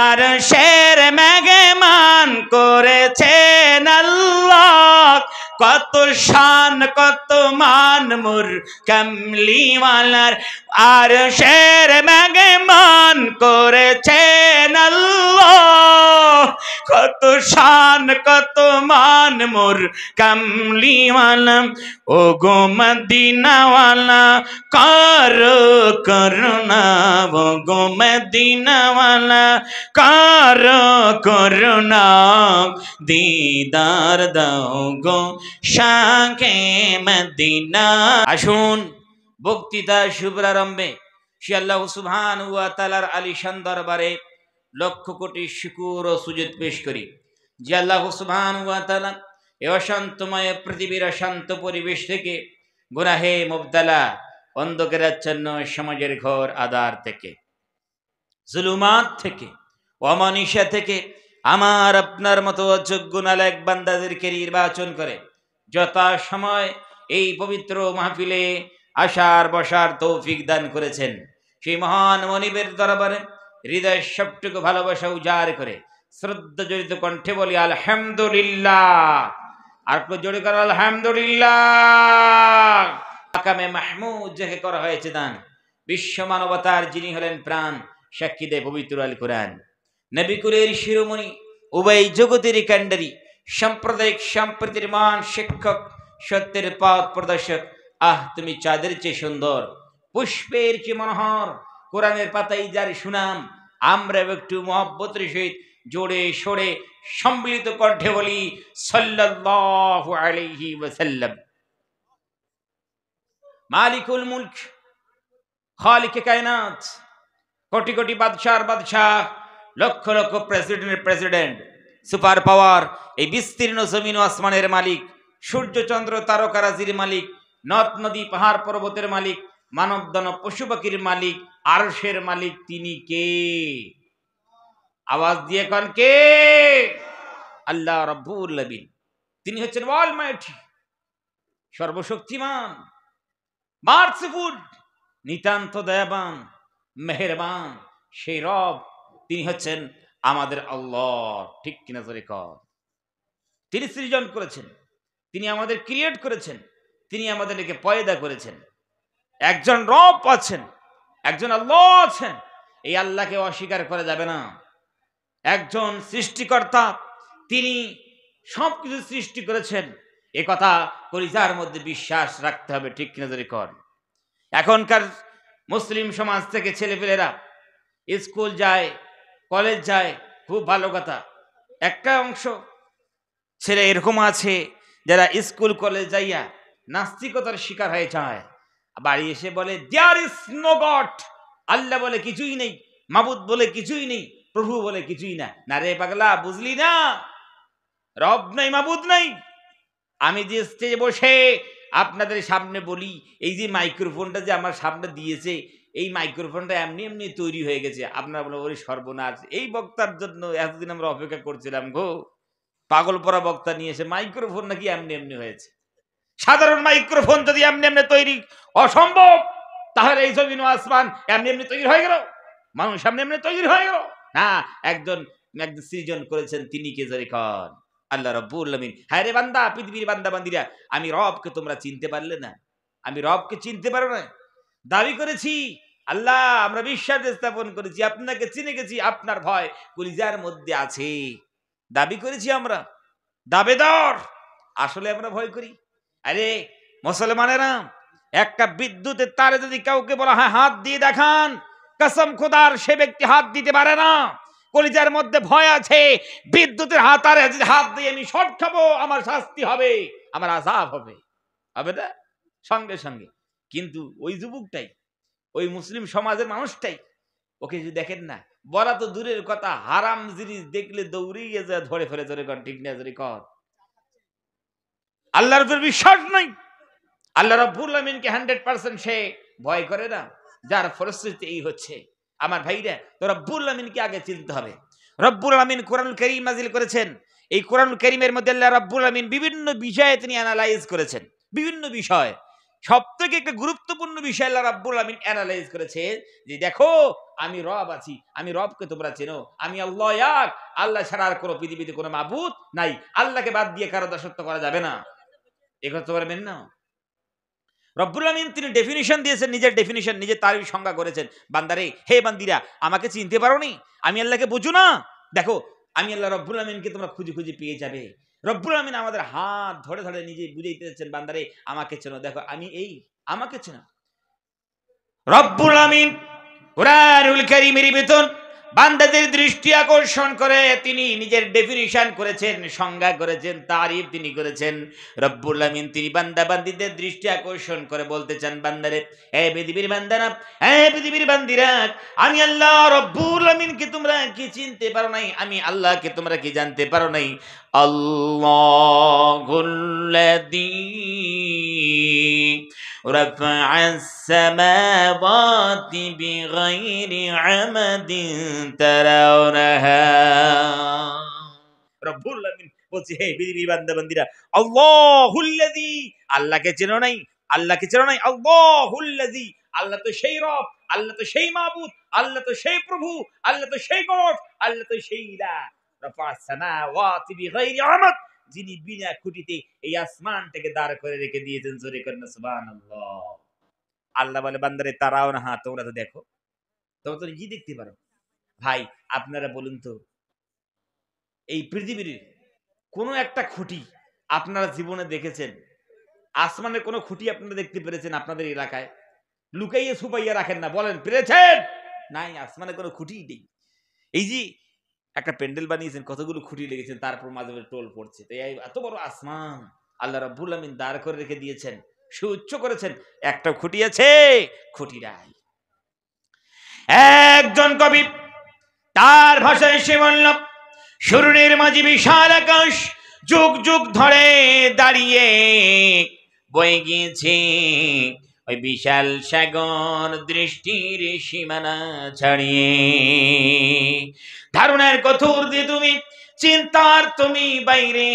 আরশের মেহমান করেছেন আল্লাহ, কত শান কত মান মোর কামলিওয়ালার। আরশের মেহমান করেছেন আল্লাহ, কত শান কত মান মোর কামলিওয়ালা। ও গো মদিনাওয়ালা করো করুণা, ও গো মদিনাওয়ালা করো করুণা, দিদার দাও গো শাহে মদিনা। আসুন বক্তৃতা শুভারম্ভে সে আল্লাহ সুবহানাহু ওয়া তাআলার আলিশান দরবারে লক্ষ কোটি শুকর ও সুজুদ পেশ করি যে আল্লাহ সুবহানাহু ওয়া তাআলা এই অশান্তময় পৃথিবীর অশান্ত পরিবেশ থেকে, গুনাহে মুবতালা অন্ধকারাচ্ছন্ন সমাজের ঘোর আঁধার থেকে, জুলুমাত থেকে, অমানিসা থেকে আমার আপনার মতো অযোগ্য নালায়েক বান্দাদেরকে নির্বাচন করে যথা সময় এই পবিত্র মাহফিলে আসার বসার তৌফিক দান করেছেন। সেই মহান মনিবের দরবারে হৃদয়ের সবটুকু ভালোবাসা উজাড় করে শ্রদ্ধা জড়িত কণ্ঠে বলি আলহামদুলিল্লাহ। আর একটু জোরে করো আলহামদুলিল্লাহ। মাকামে মাহমুদ যাকে করা হয়েছে দান, বিশ্ব মানবতার যিনি হলেন প্রাণ সাক্ষী দেয় পবিত্র আল কোরআন। নবী কুলের শিরোমণি, উভয় জগতের কাণ্ডারি, সাম্প্রদায়িক সম্প্রীতির মান শিক্ষক, সত্যের পথ প্রদর্শক। আহ তুমি চাঁদের চেয়ে সুন্দর, পুষ্পের চেয়ে মনোহর, কোরআনের পাতায় যার সুনাম। আমরা একটু মহব্বতের সহিত জোরে সোরে সম্মিলিত কণ্ঠে বলি সাল্লাল্লাহু আলাইহি ওয়াসাল্লাম। মালিকুল মুলক, খালিকে কায়নাত, কোটি কোটি বাদশার বাদশাহ, লক্ষ লক্ষ প্রেসিডেন্টের প্রেসিডেন্ট, সুপার পাওয়ার, এই বিস্তীর্ণ জমিন ও আসমানের মালিক, সূর্য চন্দ্র তারকারাজির মালিক, নদ নদী পাহাড় পর্বতের মালিক, মানব দানব পশু পাখির মালিক, আরশের মালিক, তিনি কে? আওয়াজ দিয়ে কোন কে? আল্লাহ রাব্বুল আলামিন। তিনি হচ্ছেন অলমাইটি, সর্বশক্তিমান, মার্সিফুল, নিতান্ত দয়াবান, মেহেরবান। সেই রব তিনি হচ্ছেন আমাদের আল্লাহ। ঠিক কিনা জোরে কর। তিনি সৃজন করেছেন, তিনি আমাদের ক্রিয়েট করেছেন, তিনি আমাদেরকে পয়দা করেছেন। একজন রব আছেন, একজন আল্লাহ আছেন, এই আল্লাহকে অস্বীকার করা যাবে না। একজন সৃষ্টিকর্তা, তিনি সবকিছু সৃষ্টি করেছেন, এ কথা কলিজার মধ্যে বিশ্বাস রাখতে হবে। ঠিক কিনা জোরে কর। এখনকার মুসলিম সমাজ থেকে ছেলেপেলেরা স্কুল যায়, কলেজ যায়, খুব ভালো কথা। একটা অংশ ছেলে এরকম আছে যারা স্কুল কলেজ যাইয়া নাস্তিকতার শিকার হয়ে যায়, বাড়ি এসে বলে দেয়ার ইজ নো গড, আল্লাহ বলে কিছুই নেই, মাবুদ বলে কিছুই নেই, প্রভু বলে কিছুই না। না রে পাগলা, বুঝলি না? রব নাই, মাবুদ নাই। আমি যে স্টেজে বসে আপনাদের সামনে বলি, এই যে মাইক্রোফোনটা যে আমার সামনে দিয়েছে, এই মাইক্রোফোনটা এমনি এমনি তৈরি হয়ে গেছে। আপনারা বলে ওরে সর্বনাশ, এই বক্তার জন্য এতদিন আমরা অপেক্ষা করছিলাম গো। পাগল পরা বক্তা নিয়ে এসে মাইক্রোফোন নাকি এমনি এমনি হয়েছে। সাধারণ মাইক্রোফোন যদি এমনি এমনি তৈরি অসম্ভব, তাহলে এই জমিন ও আসমান এমনি এমনি তৈরি হয়ে গেল, মানুষ এমনি এমনি তৈরি হয়ে গেল না। একজন সৃজন করেছেন, তিনি কে জোরে কর? আল্লাহ রাব্বুল আলামিন। হ্যাঁ রে বান্দা, পৃথিবীর বান্দা বান্দিরা, আমি রবকে তোমরা চিনতে পারলে না, আমি রবকে চিনতে পারো না। দাবি করেছি আল্লাহ, আমরা বিশ্বাস স্থাপন করেছি, আপনাকে চিনে গেছি, আপনার ভয় কলিজার মধ্যে আছে। দাবি করেছি আমরা, দাবেদার। আসলে আমরা ভয় করি। আরে মুসলমানেরা, একটা বিদ্যুতের তারে যদি কাউকে বলা হয় হাত দিয়ে দেখান, কসম খোদার সে ব্যক্তি হাত দিতে পারে না। কলিজার মধ্যে ভয় আছে, বিদ্যুতের হাতারে যদি হাত দিয়ে আমি শর্ট খাবো, আমার শাস্তি হবে, আমার আযাব হবে, হবে না সঙ্গে সঙ্গে। কিন্তু ওই যুবকটাই, ওই মুসলিম সমাজের মানুষটাই, ওকে যদি দেখেন না, বলা তো দূরের কথা, হারাম জিনিস দেখলে দৌড়িয়ে যায় ধরে ফেলে। ধরে কর, ঠিক না জোরে কর। আল্লাহর উপর বিশ্বাস নাই, আল্লাহ রাব্বুল আলামিনকে 100% সে ভয় করে না, যার ফলশ্রুতিতে এই হচ্ছে। আমার ভাইরা, তো রব্বুল আলামিনকে আগে চিনতে হবে। রব্বুল আলামিন কোরআনুল কারীম নাযিল করেছেন। এই কোরআনুল কারীমের মধ্যে আল্লাহ রাব্বুল আলামিন বিভিন্ন বিষয়ে তিনি অ্যানালাইজ করেছেন, বিভিন্ন বিষয়। সবথেকে একটা গুরুত্বপূর্ণ বিষয় আল্লাহ রাব্বুল আলামিন অ্যানালাইজ করেছে যে দেখো আমি রব আছি, আমি রবকে তোমরা চেনো, আমি আল্লাহ এক, আল্লাহ ছাড়া আর কোনো পৃথিবীতে কোনো মাবুদ নাই, আল্লাহকে বাদ দিয়ে কারো দাসত্ব করা যাবে না। এ কথা তোমরা মেনে নাও। রব্বুল আলামিন তিনি ডেফিনিশন দিয়েছেন, নিজের ডেফিনিশন, নিজের তারিফ সংজ্ঞা করেছেন। বান্দারে, হে বান্দিরা, আমাকে চিনতে পারোনি? আমি আল্লাহকে বুঝো না? দেখো আমি আল্লাহ রব্বুল আলামিনকে তোমরা খুঁজে খুঁজে পেয়ে যাবে। রব্বুল আলামিন আমাদের হাত ধরে ধরে নিজে বুঝাইতে যাচ্ছেন, বান্দারে আমাকে চেনো, দেখো আমি এই, আমাকে চেনো। রব্বুল আলামিন কুরআনুল কারীমের ভিতর বান্দাদের দৃষ্টি আকর্ষণ করে তিনি নিজের ডেফিনিশন করেছেন, সংজ্ঞা করেছেন, তারিফ তিনি করেছেন। রব্বুল আলামিন তিনি বান্দা বান্দীদের দৃষ্টি আকর্ষণ করে বলতে চান, বান্দারে, হে পৃথিবীর বান্দারা, হে পৃথিবীর বান্দিরা, আমি আল্লাহ রব্বুল আলামিনকে তোমরা কি চিনতে পারো নাই? আমি আল্লাহকে তোমরা কি জানতে পারো নাই? আল্লাহুল্লাযী رفع السماوات بغير عمد ترونها। রব্বুল আলামিন বলছে, হে পৃথিবীর বান্দা বান্দীরা, আল্লাহুল্লাযী, আল্লাহকে চেনো নাই? আল্লাহকে চেনো নাই? আল্লাহুল্লাযী, আল্লাহ তো সেই রব, আল্লাহ তো সেই মাবুদ, আল্লাহ তো সেই প্রভু, আল্লাহ তো সেই গড, আল্লাহ তো সেই ইলাহ। রফা সামাওয়াতি বিগাইরি আমাদ, যিনি বিনা খুঁটিতে এই আসমানটাকে দাঁড় করে রেখে দিয়েছেন। জোরে করেন সুবহানাল্লাহ। আল্লাহ বলে, বান্দারে তারাও না, হ্যাঁ তোমরা তো দেখো, তোমরা তো নিজেই দেখতে পারো। ভাই আপনারা বলুন তো, এই পৃথিবীর কোন একটা খুঁটি আপনারা জীবনে দেখেছেন? আসমানের কোন খুঁটি আপনারা দেখতে পেরেছেন আপনাদের এলাকায়? লুকাইয়ে ছুপাইয়া রাখেন না, বলেন পেরেছেন? নাই, আসমানে কোনো খুঁটিই নেই। এই যে একটা প্যান্ডেল বানিয়েছেন, কতগুলো খুঁটি লেগেছেন, তারপর মাঝে মাঝে টোল পড়ছে। তাই এত বড় আসমান আল্লাহ রাব্বুল আলামিন দাঁড় করে রেখে দিয়েছেন, সুউচ্চ করেছেন, একটা খুঁটি আছে? খুঁটি নাই। একজন কবি তার ভাষায় সে বলল, শুরুর মাঝে বিশাল আকাশ যুগ যুগ ধরে দাঁড়িয়ে বয়ে গিয়েছে, ওই বিশাল সাগর দৃষ্টির সীমানা ছাড়িয়ে। ধারণার কথর দিয়ে তুমি, চিন্তার তুমি বাইরে,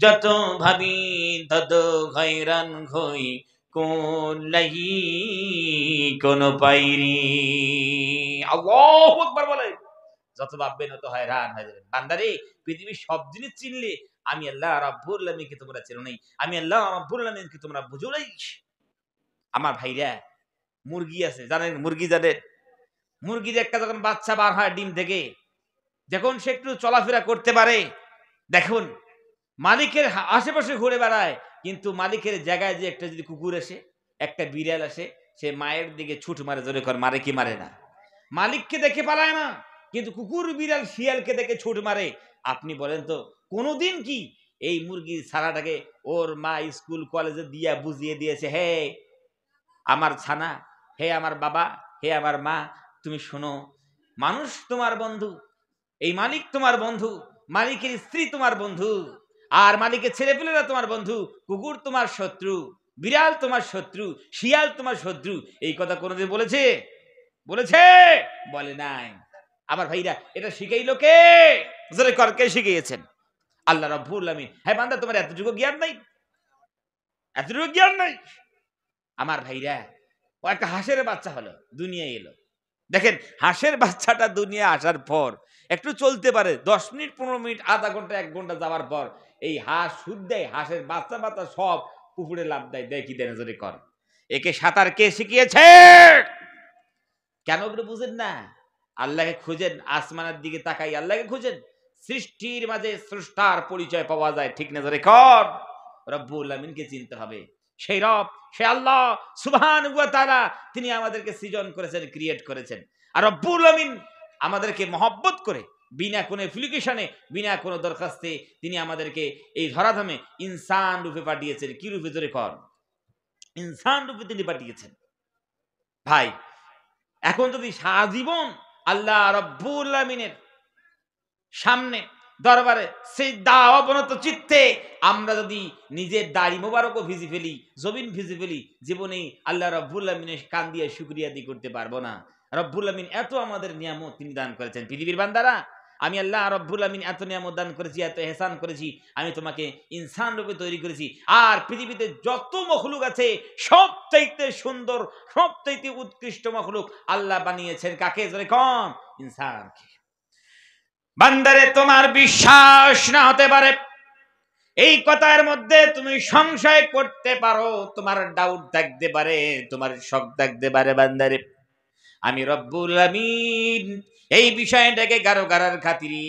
যত ভাবি তত হয়রান হই, কোন লাগি কোন পাইরি। আল্লাহু আকবার বলে, যত ভাববেন তত হয়রান হয়ে যাবেন। বান্দারে, পৃথিবীর সব জিনিস চিনলে আমি আল্লাহ রাব্বুল আলামিনকে তোমরা চেনো নাই, আমি আল্লাহ রাব্বুল আলামিনকে তোমরা বুঝো নাই। আমার ভাইরা, মুরগি আছে জানেন? মুরগি জানেন? মুরগির একটা যখন বাচ্চা বার হয় ডিম থেকে, যখন সে একটু চলাফেরা করতে পারে, দেখুন মালিকের আশেপাশে ঘুরে বেড়ায়, কিন্তু মালিকের জায়গায় যে একটা যদি কুকুর আসে, একটা বিড়াল আসে, সে মায়ের দিকে ছুট মারে। জোরে কর, মারে কি মারে না? মালিককে দেখে পালায় না, কিন্তু কুকুর বিড়াল শিয়ালকে দেখে ছুট মারে। আপনি বলেন তো, কোনোদিন কি এই মুরগির ছানাটাকে ওর মা স্কুল কলেজে দিয়া বুঝিয়ে দিয়েছে, হে আমার ছানা, হে আমার বাবা, হে আমার মা, তুমি শোনো, মানুষ তোমার বন্ধু, এই মালিক তোমার বন্ধু, মালিকের স্ত্রী তোমার বন্ধু, আর মালিকের ছেলেপেলেরা তোমার বন্ধু, কুকুর তোমার শত্রু, বিড়াল তোমার শত্রু, শিয়াল তোমার শত্রু, এই কথা কোনোদিন বলেছে? বলেছে? বলে নাই। আমার ভাইরা, এটা শিখাইলো কে? জোরে কর, কে শিখিয়েছেন? আল্লাহ রাব্বুল আলামিন। হ্যাঁ বান্দা, তোমার এতটুকু জ্ঞান নাই? এতটুকু জ্ঞান নাই? আমার ভাইরা, ও একটা হাঁসের বাচ্চা হলো, দুনিয়ায় এলো। দেখেন, হাঁসের বাচ্চাটা দুনিয়া আসার পর একটু চলতে পারে, 10 মিনিট 15 মিনিট, আধা ঘন্টা 1 ঘন্টা যাওয়ার পর এই হাঁস সুদ দেয়, হাঁসের বাচ্চা বাচ্চা সব পুকুরে লাফ দেয়। দেখি দেন, জোরে কর, একে সাঁতার কে শিখিয়েছে? কেন ওগুলো বুঝেন না? আল্লাহকে খুঁজেন, আসমানের দিকে তাকাই আল্লাহকে খুঁজেন। সৃষ্টির মাঝে স্রষ্টার পরিচয় পাওয়া যায়, ঠিক না? জোরে কর, রব্বুল আলামিনকে চিনতে হবে। সেই রব, সে আল্লাহ সুবহানাহু ওয়া তাআলা, তিনি আমাদেরকে সৃজন করেছেন, ক্রিয়েট করেছেন। আর রব্বুল আলামিন আমাদেরকে মহব্বত করে, বিনা কোনো অ্যাপ্লিকেশনে, বিনা কোনো দরখাস্তে তিনি আমাদেরকে এই ধরাধামে ইনসান রূপে পাঠিয়েছেন। কি রূপে? জোরে কর, ইনসান রূপে তিনি পাঠিয়েছেন। ভাই, এখন যদি সারাজীবন আল্লাহ রব্বুল আলামিনের সামনে দরবারে সিজদা অবনত চিত্তে আমরা যদি নিজের দাড়ি মোবারকও ভিজে ফেলি, জমিন ভিজে ফেলি, জীবনে আল্লাহ রব্বুল আলামিনের কান দিয়ে শুকরিয়া আদায় করতে পারবো না। রব্বুল আলামিন এত আমাদের নিয়ামত তিনি দান করেছেন। পৃথিবীর বান্দারা, আমি আল্লাহ রাব্বুল আমিন এত নিয়ামত দান করেছি, এত ইহসান করেছি, আমি তোমাকে ইনসান রূপে তৈরি করেছি। আর পৃথিবীতে যত মখলুক আছে সবচাইতে সুন্দর, সবচাইতে উৎকৃষ্ট মখলুক আল্লাহ বানিয়েছেন কাকে? জোরে কম, ইনসানকে। বান্দারে তোমার বিশ্বাস না হতে পারে, এই কথার মধ্যে তুমি সংশয় করতে পারো, তোমার ডাউট থাকতে পারে, তোমার শক থাকতে পারে, বান্দারে আমি রব্বুল আমিন এই বিষয়টাকে গারো গারার খাতিরে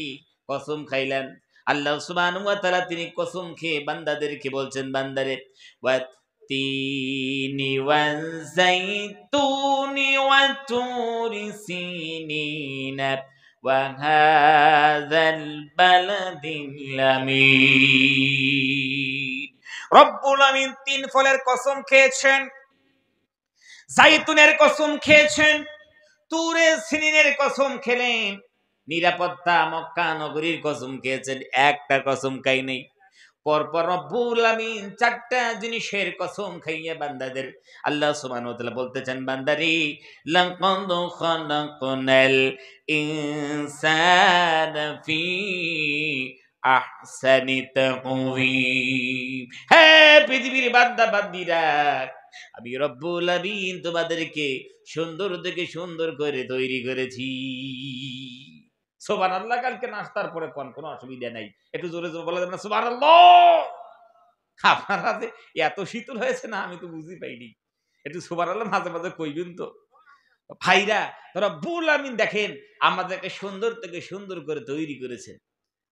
কসম খাইলেন। আল্লাহ সুবহানাহু ওয়া তাআলা তিনি কসম খেয়ে বান্দাদেরকে বলছেন, বান্দারে ওয়াত্তিনি ওয়াযাইতুনি ওয়া তুরি সিনিনা ওয়া হাযাল বালাদিল আমিন। রব্বুল আমিন তিন ফলের কসম খেয়েছেন, জাইতুনের কসম খেয়েছেন, তুরে সিনিনের কসম খেলেন, নিরাপত্তা মক্কা নগরীর কসম খেয়েছেন, একটা কসম খাই নেই। পরপর রব্বুল আমিন চারটা জিনিসের কসম খাইয়ে বান্দাদের আল্লাহ সুবহানাহু ওয়া তাআলা বলতেছেন, বান্দারে লাকাদ খালাকনাল ইনসানা ফি আহসানি তাকওয়িম। হে পৃথিবীর বান্দা বান্দিরা, আমি রব্বুল আমিন তোমাদেরকে সুন্দর থেকে সুন্দর করে তৈরি করেছি। সুবহানাল্লাহ। কালকে নাস্তার পরে কোনো অসুবিধা নাই, একটু জোরে জোরে বলা যাবে না সুবহানাল্লাহ? আপনারা যে এত শীতল হয়েছে না, আমি তো বুঝি পাইনি। একটু সুবহানাল্লাহ মাঝে মাঝে কইবেন তো ভাইরা। রব্বুল আমিন দেখেন আমাদেরকে সুন্দর থেকে সুন্দর করে তৈরি করেছে।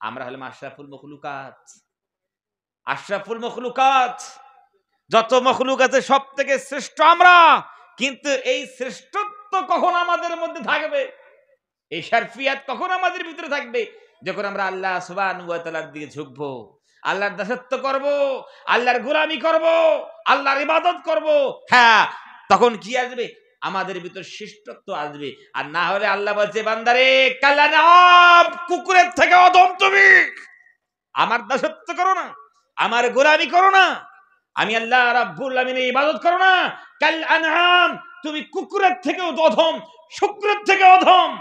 আমরা হলাম আশরাফুল মখলুকাত। আশরাফুল মখলুকাত, যত মখলুক আছে সব থেকে শ্রেষ্ঠ আমরা। কিন্তু এই শ্রেষ্ঠত্ব কখন আমাদের মধ্যে থাকবে, এই শারফিয়াত কখন আমাদের ভিতরে থাকবে? যখন আমরা আল্লাহ সুবহানাহু ওয়া তাআলার দিকে ঝুঁকবো, আল্লাহর দাসত্ব করব, আল্লাহর গোলামি করব, আল্লাহর ইবাদত করব। হ্যাঁ, তখন কি আসবে? আমাদের ভিতর শ্রেষ্ঠত্ব আসবে। আর না হলে আল্লাহ বলছে, বান্দারে কালানাব, কুকুরের থেকে অধম তুমি। আমার দাসত্ব করো না, আমার গোলামি করো না, আমি আল্লাহ রাব্বুল আমিনের ইবাদত করো না, কাল আনআম, তুমি কুকুরের থেকেও অধম, শুকরের থেকে অধম।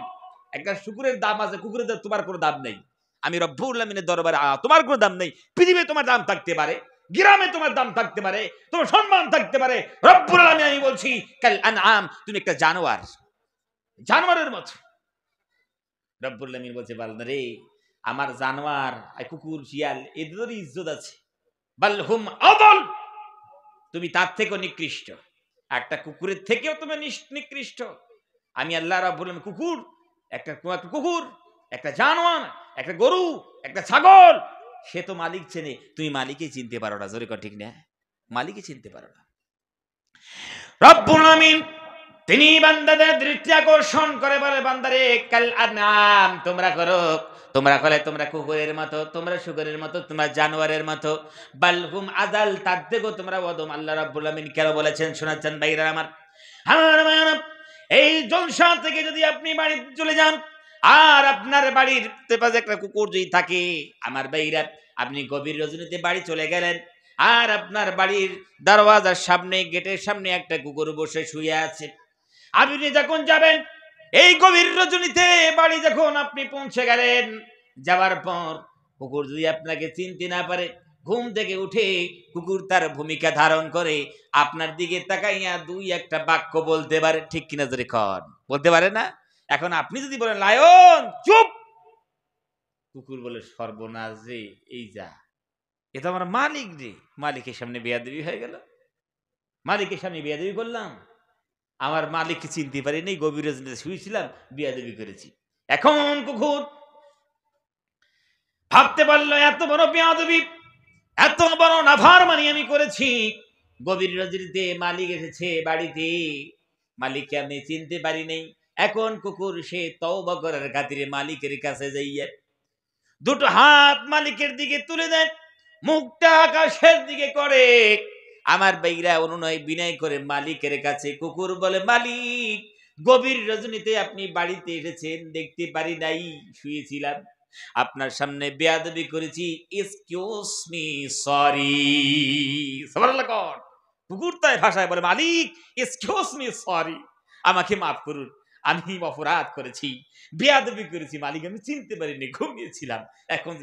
একটা শুকুরের দাম আছে, কুকুরের তোমার কোনো দাম নেই। আমি রব্বুল আমিনের দরবারে তোমার কোনো দাম নেই। পৃথিবীতে তোমার দাম থাকতে পারে, গ্রামে তোমার দাম থাকতে পারে, তোমার সম্মান থাকতে পারে, রব্বুল আমিন আমি বলছি কাল আনআম, তুমি একটা জানোয়ার, জানোয়ারের মতো। রব্বুল আমিন বলছে, বান্দারে আমার জানোয়ার, কুকুর, শিয়াল এদের ইজ্জত আছে, বাল হুম আদল, তুমি তার থেকেও নিকৃষ্ট, একটা কুকুরের থেকেও তুমি নিকৃষ্ট। আমি আল্লাহ রাব্বুল আমিন কুকুর, একটা কুকুর, একটা জানোয়ার, একটা গরু, একটা ছাগল, সে তো মালিক চেনে, তুমি মালিকই চিনতে পারো না। জোরে কর ঠিক না? মালিকই চিনতে পারো না। রব্বুল আমিন তিনি বান্দাদের দৃষ্টি আকর্ষণ করে বলে, বান্দারে কাল আনআম, তোমরা করো, তোমরা করলে তোমরা কুকুরের মতো, তোমরা শুকরের মতো, তোমরা জানোয়ারের মতো, বালহুম আদাল, তার থেকেও তোমরা অধম। আল্লাহ রাব্বুল আমিন কেন বলেছেন শোনাচ্ছেন ভাইরা আমার। এই জলসা থেকে যদি আপনি বাড়ি চলে যান আর আপনার বাড়ির পাশে একটা কুকুর যদি থাকে, আমার ভাইরা আপনি গভীর রজনীতে বাড়ি চলে গেলেন আর আপনার বাড়ির দরওয়াজার সামনে, গেটের সামনে একটা কুকুর বসে শুয়ে আছে। আপনি যখন যাবেন এই গভীর রজনীতে বাড়ি যখন আপনি পৌঁছে গেলেন, যাওয়ার পর কুকুর যদি আপনাকে চিনতে না পারে, ঘুম থেকে উঠে কুকুর তার ভূমিকা ধারণ করে আপনার দিকে তাকাইয়া দুই একটা বাক্য বলতে পারে, ঠিক কিনা জোরে কর? বলতে পারে না? এখন আপনি যদি বলেন লায়ন চুপ, কুকুর বলে সর্বনাশ রে, এই যা, এ তো আমার মালিক রে, মালিকের সামনে বেয়াদবি হয়ে গেল, মালিকের সামনে বেয়াদবি করলাম, আমার মালিককে চিনতে পারি নাই, গভীর রজনীতে শুয়েছিলাম, বেয়াদবি করেছি। এখন কুকুর ভাবতে পারলো এত বড় বেয়াদবি, এত বড় নাফরমানি আমি করেছি, গভীর রজনীতে মালিক এসেছে বাড়িতে, মালিককে আমি চিনতে পারি নাই। এখন কুকুর সে তওবা করার খাতিরে মালিকের কাছে যাইয়া দুটো হাত মালিকের দিকে তুলে দেন, মুখটা আকাশের দিকে করে, আমার ভাইরা অনুনয় বিনয় করে মালিকের কাছে কুকুর বলে, মালিক গভীর রজনীতে আপনি বাড়িতে এসেছেন, দেখতে পারি নাই, শুয়েছিলাম, আপনার সামনে বেয়াদবি করেছি, এক্সকিউজ মি, সরি। সুবহানাল্লাহ কর। কুকুর তাই ভাষায় বলে, মালিক এক্সকিউজ মি, সরি, আমাকে মাফ করুন, আমি অপরাধ করেছি, বেয়াদবি করেছি, মালিক আমি চিনতে পারিনি, ঘুমিয়েছিলাম। এখন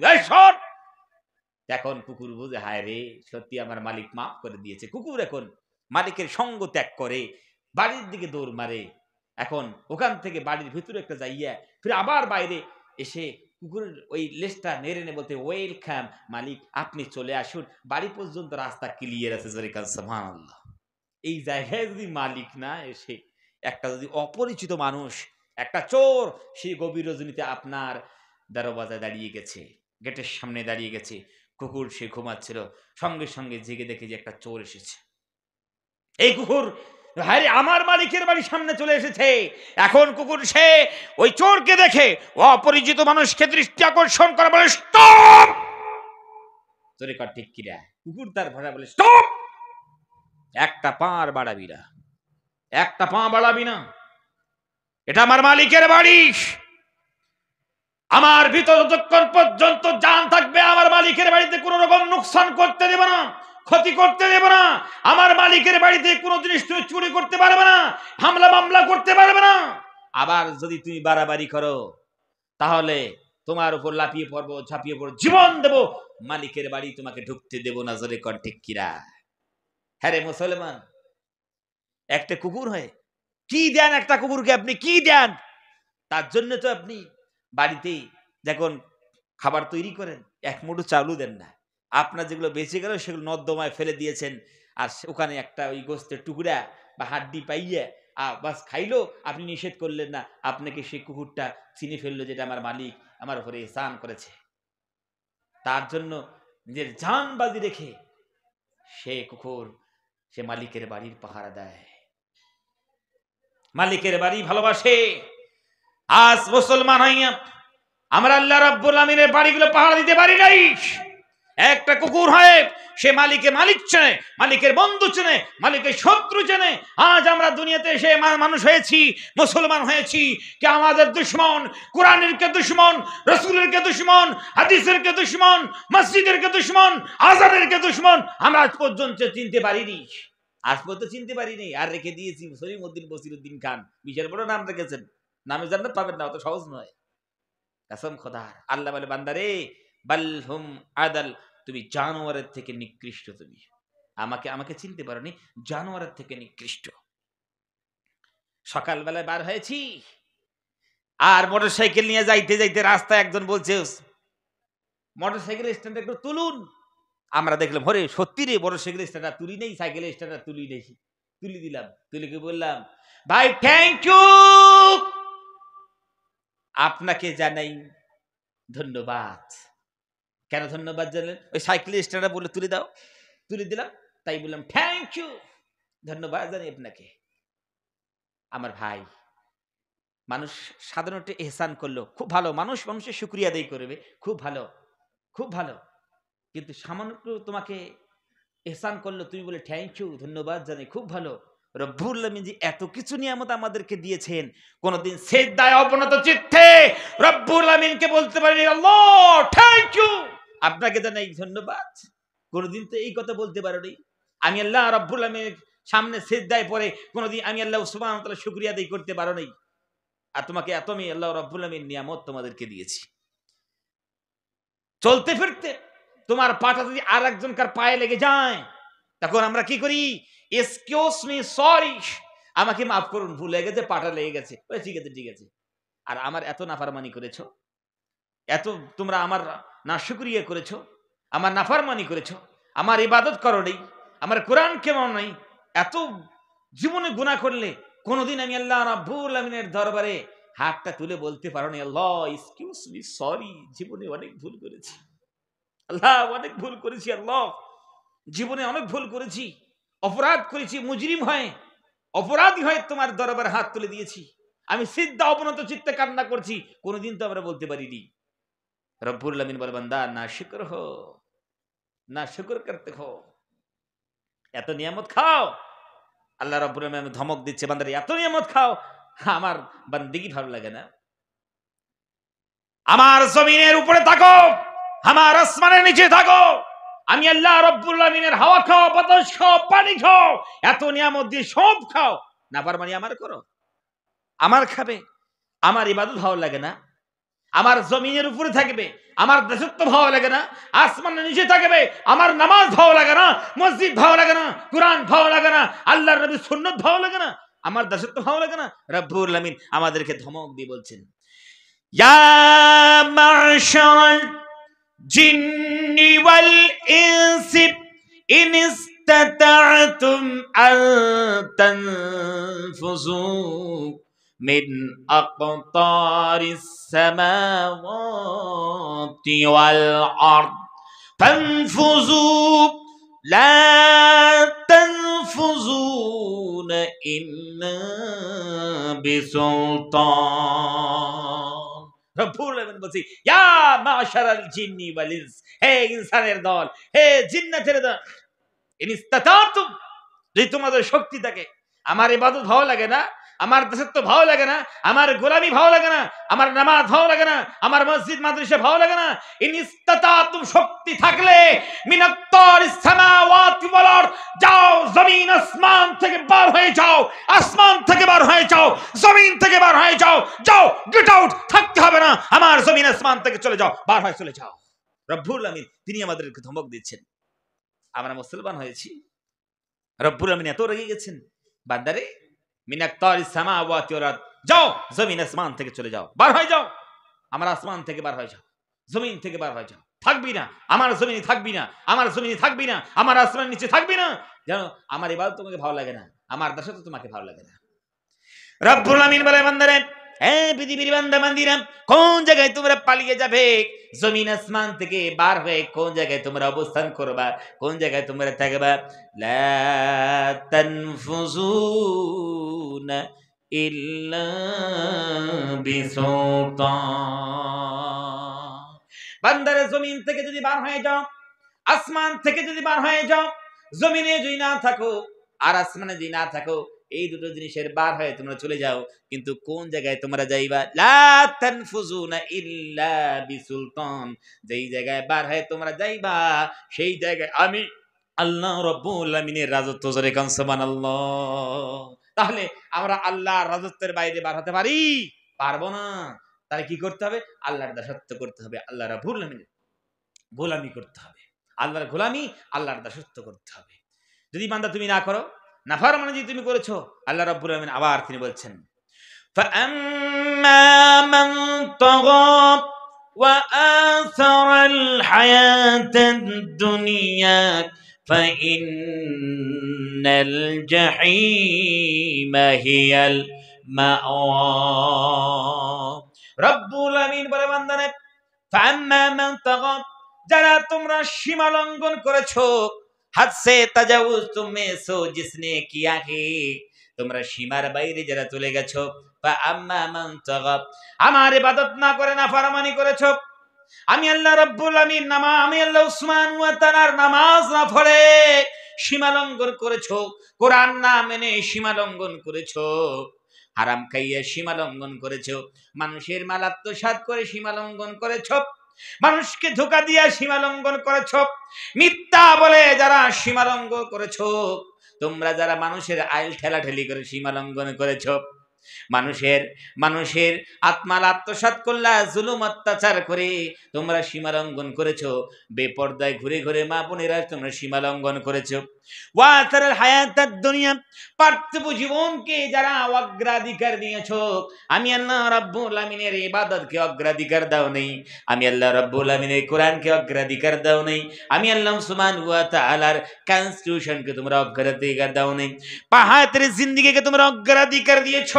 এখন কুকুর বুঝে, হায় রে, সত্যি আমার মালিক মাফ করে দিয়েছে। কুকুর এখন মালিকের সঙ্গ ত্যাগ করে বাড়ির দিকে দৌড় মারে। এখন ওখান থেকে বাড়ির ভিতরে একটা যাইয়া ফির আবার বাইরে এসে কুকুরের ওই লেজটা নেড়ে নে বলতে, ওয়েলকাম মালিক, আপনি চলে আসুন, বাড়ি পর্যন্ত রাস্তা ক্লিয়ার আছে। সুবহানাল্লাহ। এই জায়গায় যদি মালিক না এসে একটা যদি অপরিচিত মানুষ, একটা চোর, সেই গভীর রজনীতে আপনার দরওয়াজায় দাঁড়িয়ে গেছে, গেটের সামনে দাঁড়িয়ে গেছে, কুকুর সে ঘুমাচ্ছিল, সঙ্গে সঙ্গে জেগে দেখে যে একটা চোর এসেছে। এই কুকুর, হায় আমার মালিকের বাড়ির সামনে চলে এসেছে। এখন কুকুর সে ওই চোরকে দেখে অপরিচিত মানুষকে দৃষ্টি আকর্ষণ করে, বলে স্টপ। চোরে কর ঠিক কিরা, কুকুর তার ভাষা বলে স্টপ, একটা পা আর বাড়াবি না, একটা পা বাড়াবি না, এটা আমার মালিকের বাড়ি। আমার ভিতর যতক্ষণ পর্যন্ত জান থাকবে আমার মালিকের বাড়িতে কোনো রকম নুকসান করতে দেব না, ক্ষতি করতে দেব না। আমার মালিকের বাড়িতে কোনো জিনিস তুমি চুরি করতে পারবে না, হামলা মামলা করতে পারবে না। আবার যদি তুমি বাড়াবাড়ি করো তাহলে তোমার উপর লাফিয়ে পড়বো, ঝাঁপিয়ে পড়বো, জীবন দেব, মালিকের বাড়ি তোমাকে ঢুকতে দেব না। জোরে কর ঠিক কিরা। হ্যাঁ রে মুসলমান, একটা কুকুর হয় কি দেন, একটা কুকুরকে আপনি কি দেন? তার জন্য তো আপনি বাড়িতে যখন খাবার তৈরি করেন এক মুঠো চাউলও দেন না। আপনার যেগুলো বেঁচে গেল সেগুলো নর্দমায় ফেলে দিয়েছেন, আর ওখানে একটা ওই গোস্তের টুকরা বা হাড্ডি পাইয়ে বাস খাইলো, আপনি নিষেধ করলেন না। আপনাকে সেই কুকুরটা চিনে ফেললো, যেটা আমার মালিক আমার উপরে ইহসান করেছে। তার জন্য নিজের জান বাজি রেখে সে কুকুর সে মালিকের বাড়ির পাহারা দেয়, মালিকের বাড়ি ভালোবাসে। আজ মুসলমান হইয়া আমরা আল্লাহ রাব্বুল আমিনের বাড়িগুলো পাহারা দিতে পারি নাই। একটা কুকুর হয় সে মালিকের মালিক চেনে, মালিকের বন্ধু চেনে, মালিকের শত্রু চেনে। আজ আমরা দুনিয়াতে এসে মানুষ হয়েছি, মুসলমান হয়েছি, কে আমাদের দুশ্মন, কোরআনের কে দুশ্মন, রাসূলের কে দুশ্মন, হাদিসের কে দুশ্মন, মসজিদের কে দুশ্মন, আযানের কে দুশ্মন, আমরা আজ পর্যন্ত চিনতে পারিনি। আজ পর্যন্ত চিনতে পারিনি, আর রেখে দিয়েছি সলিমউদ্দিন বসিরউদ্দিন খান। বিশাল বড় নাম রেখেছেন, নামে জান্নাত পাবেন না, অত সহজ নয়। কসম খোদার। আল্লাহ বলে, বান্দারে বালহুম আদাল, তুমি জানোয়ারের থেকে নিকৃষ্ট। তুমি আমাকে চিনতে পারোনি, জানোয়ারের থেকে নিকৃষ্ট। সকালবেলায় বার হয়েছি, আর মোটরসাইকেল নিয়ে যাইতে যাইতে রাস্তায় একজন বলছে, মোটরসাইকেল স্ট্যান্ড একটু তুলুন। আমরা দেখলাম, হরে সত্যি রে, মোটরসাইকেল স্ট্যান্ড তুলি নেই, সাইকেল স্ট্যান্ড তুলি নেই। তুলি দিলাম, তুলিকে বললাম, ভাই থ্যাংক ইউ, আপনাকে জানাই ধন্যবাদ। কেন ধন্যবাদ জানেন? ওই সাইকেল স্ট্যান্ড বলে তুলে দাও, তুলে দিলাম, তাই বললাম থ্যাংক ইউ, ধন্যবাদ জানি আপনাকে। আমার ভাই, মানুষ সাধারণত এহসান করলো খুব ভালো, মানুষ মানুষের শুকরিয়া আদায় করবে, খুব ভালো, খুব ভালো। কিন্তু সামান্য তোমাকে এহসান করলো, তুমি বলে থ্যাংক ইউ, ধন্যবাদ জানি, খুব ভালো। রব্বুল আমিন যে এত কিছু নিয়ামত আমাদেরকে দিয়েছেন, কোনদিন সিজদায় অবনত চিত্তে রব্বুল আমিনকে বলতে পারিনি আল্লাহ থ্যাংক ইউ, আপনাকে জানাই ধন্যবাদ? কোনদিন তো এই কথা বলতে পারোনি। আমি আল্লাহ রব্বুল আমিনের সামনে সিজদায় পড়ে কোনদিন আমি আল্লাহ সুবহানাহু ওয়া তাআলা শুকরিয়া আদায় করতে পারোনি। আর তোমাকে এত আমি আল্লাহ রব্বুল আমিন নিয়ামত তোমাদেরকে দিয়েছি। চলতে ফিরতে তোমার পাটা যদি আর একজনকার পায়ে লেগে যায়, তখন আমরা কি করি? এক্সকিউজ মি, সরি, আমাকে মাফ করুন, ভুল হয়ে গেছে, পাটা লেগে গেছে, ঠিক আছে ঠিক আছে। আর আমার এত নাফরমানি করেছো, এত তোমরা আমার নাশুকরিয়া করেছো, আমার নাফরমানি করেছো, আমার ইবাদত করো নাই, আমার কোরআনকে মানো নাই, এত জীবনে গুনাহ করলে কোনদিন আমি আল্লাহ রাব্বুল আমিনের দরবারে হাতটা তুলে বলতে পারো না আল্লাহ এক্সকিউজ মি, সরি, জীবনে অনেক ভুল করেছি আল্লাহ, অনেক ভুল করেছি আল্লাহ, জীবনে অনেক ভুল করেছি, অপরাধ করেছি, মুজরিম হয়, অপরাধী হয়ে তোমার দরবারে হাত তুলে দিয়েছি, আমি সিজদা অবনত চিত্তে কান্না করছি, কোনদিন তো আমরা বলতে পারিনি। রব্বুল আমিন বলে, বান্দা না শুকর হো, না শুকর করতে হো, এত নিয়ামত খাও। আল্লাহ রব্বুল আমিন ধমক দিচ্ছে, বান্দারে এত নিয়ামত খাও, আমার বান্দিগি ভালো লাগে না? আমার জমিনের উপরে থাকো, আমার আসমানের নিচে থাকো, আমি আল্লাহ রব্বুল আমিনের হাওয়া খাও, বাতাস খাও, পানি খাও, এত নিয়ামত দিয়ে সব খাও, নাফরমানি আমার করো। আমার খাবে, আমার ইবাদত ভালো লাগে না, আমার জমিনের উপরে থাকবে, আমার দাসত্ব ভালো লাগে না, আসমানের নিচে থাকবে, আমার নামাজ ভালো লাগে না, মসজিদ ভালো লাগে না, কোরআন ভালো লাগে না, আল্লাহর নবীর সুন্নাত ভালো লাগে না, আমার দাসত্ব ভালো লাগে না, রব্বুল আলামিন আমাদেরকে ধমক দিয়ে বলছেন, ইয়া মা'শারাল জিন্নি ওয়াল ইনসি ইন ইসতাতা'তুম আন তানফুযু من أقطار السماوات والأرض فانفذوا لا تنفذون إلا بسلطان রব্বুল আলামিন বলছি ইয়া মাশারাল জিন্নি ওয়াল ইনস, হে ইনসানের দল, হে জিন্নাতের দল, ইন ইসতাতা'তুম, যদি তোমাদের শক্তি থাকে, আমার ইবাদত ভালো লাগে না, আমার দাসত্ব ভালো লাগে না, আমার গোলামি ভালো লাগে না, আমার নামাজ ভালো লাগে না, আমার মসজিদ মাদ্রাসা ভালো লাগে না, ইন ইসতাতা'তুম, শক্তি থাকলে, মিনাত্তারিস সামাওয়াতি ওয়াল আরদ, যাও জমিন আসমান থেকে বার হয়ে যাও, আসমান থেকে বার হয়ে যাও, জমিন থেকে বার হয়ে যাও, যাও গেট আউট, থাকতে হবে না, আমার জমিন আসমান থেকে চলে যাও, বার হয়ে চলে যাও। রব্বুল আমিন তিনি আমাদেরকে ধমক দিচ্ছেন। আমরা মুসলমান হয়েছি, রব্বুল আমিন এত রেগে গেছেন, বান্দারে মিনাত্তারিস সামাওয়াতি ওয়াল আরদ, যাও জমিন আসমান থেকে চলে যাও, বার হয়ে যাও, আমার আসমান থেকে বার হয়ে যাও, জমিন থেকে বার হয়ে যাও, থাকবি না, আমার জমিনে থাকবি না, আমার জমিনে থাকবি না, আমার আসমানের নিচে থাকবি না, জানো আমার ইবাদত তোমাকে ভালো লাগে না, আমার দাসত্ব তোমাকে ভালো লাগে না। রব্বুল আমিন বলে, বান্দারে, পৃথিবীর বান্দা বান্দিরা, কোন জায়গায় তোমরা পালিয়ে যাবে, জমিন আসমান থেকে বার হয়ে কোন জায়গায় তোমরা অবস্থান করবা, কোন জায়গায় তোমরা থাকবা, লা তানফুযুনা ইল্লা বিসুলতান। বান্দারে, জমিন থেকে যদি বার হয়ে যাও, আসমান থেকে যদি বার হয়ে যাও, জমিনে যদি না থাকো আর আসমানে যদি না থাকো, এই দুটো জিনিসের বার হয়ে তোমরা চলে যাও, কিন্তু কোন জায়গায় তোমরা যাইবা, লা তানফুযুনা ইল্লা বিসুলতান, যেই জায়গায় বার হয়ে তোমরা যাইবা সেই জায়গায় আমি আল্লাহ রাব্বুল আমিনের রাজত্ব, জোরে কান সুবহানাল্লাহ। তাহলে আমরা আল্লাহর রাজত্বের বাইরে বার হতে পারি? পারবো না। তাহলে কি করতে হবে? আল্লাহর দাসত্ব করতে হবে, আল্লাহ রাব্বুল আমিনের গোলামি করতে হবে, আল্লাহর গোলামি, আল্লাহর দাসত্ব করতে হবে। যদি বান্দা তুমি না করো, নাফরমানি যদি তুমি করেছো, আল্লাহ রাব্বুল আমিন আবার তিনি বলছেন, فَأَمَّا مَنْ طَغَى وَآثَرَ الْحَيَاةَ الدُّنْيَا فَإِنَّ الْجَحِيمَ هِيَ الْمَأْوَى। রব্বুল আমিন বলে, বান্দারে, فَأَمَّا مَنْ طَغَى, যারা তোমরা সীমা লঙ্ঘন করেছো, হাদ সে তাজাউজ তুমে সো জিসনে কিয়া হে, তোমরা সীমার বাইরে যারা চলে গেছো, বা আম্মা মান তাগা, আমার ইবাদত না করে নাফরমানি করেছো, আমি আল্লাহ রাব্বুল আমিন আমি আল্লাহ সুবহানাহু ওয়া তাআলার নামাজ না পড়ে সীমা লঙ্ঘন করেছো, কোরআন না মেনে সীমা লঙ্ঘন করেছো, হারাম খাইয়া সীমা লঙ্ঘন করেছো, মানুষের মাল আত্মসাৎ করে সীমা লঙ্ঘন করেছো, মানুষকে ধোঁকা দিয়া সীমা লঙ্ঘন করেছ, মিথ্যা বলে যারা সীমা লঙ্ঘন করেছ, তোমরা যারা মানুষের আইল ঠেলাঠেলি করে সীমা লঙ্ঘন করেছ, মানুষের আত্মাল আত্মসাৎ করলা, জুলুম অত্যাচার করে তোমরা সীমা লঙ্ঘন করেছ, বেপর্দায় ঘুরে ঘুরে মা বোনেরা তোমরা সীমা লঙ্ঘন করেছ, ওয়াতারাল হায়াতাদ দুনিয়া, পার্থিব জীবনকে যারা অগ্রাধিকার দিয়েছ, আমি আল্লাহ রাব্বুল আমিনের ইবাদতকে অগ্রাধিকার দাও নেই, আমি আল্লাহ রাব্বুল আমিনের কোরআনকে অগ্রাধিকার দাও নেই, আমি আল্লাহ সুবহানাহু ওয়া তাআলার কনস্টিটিউশনকে তোমরা অগ্রাধিকার দাও নেই, পাহাড়ের জিন্দেগিকে তোমরা অগ্রাধিকার দিয়েছ,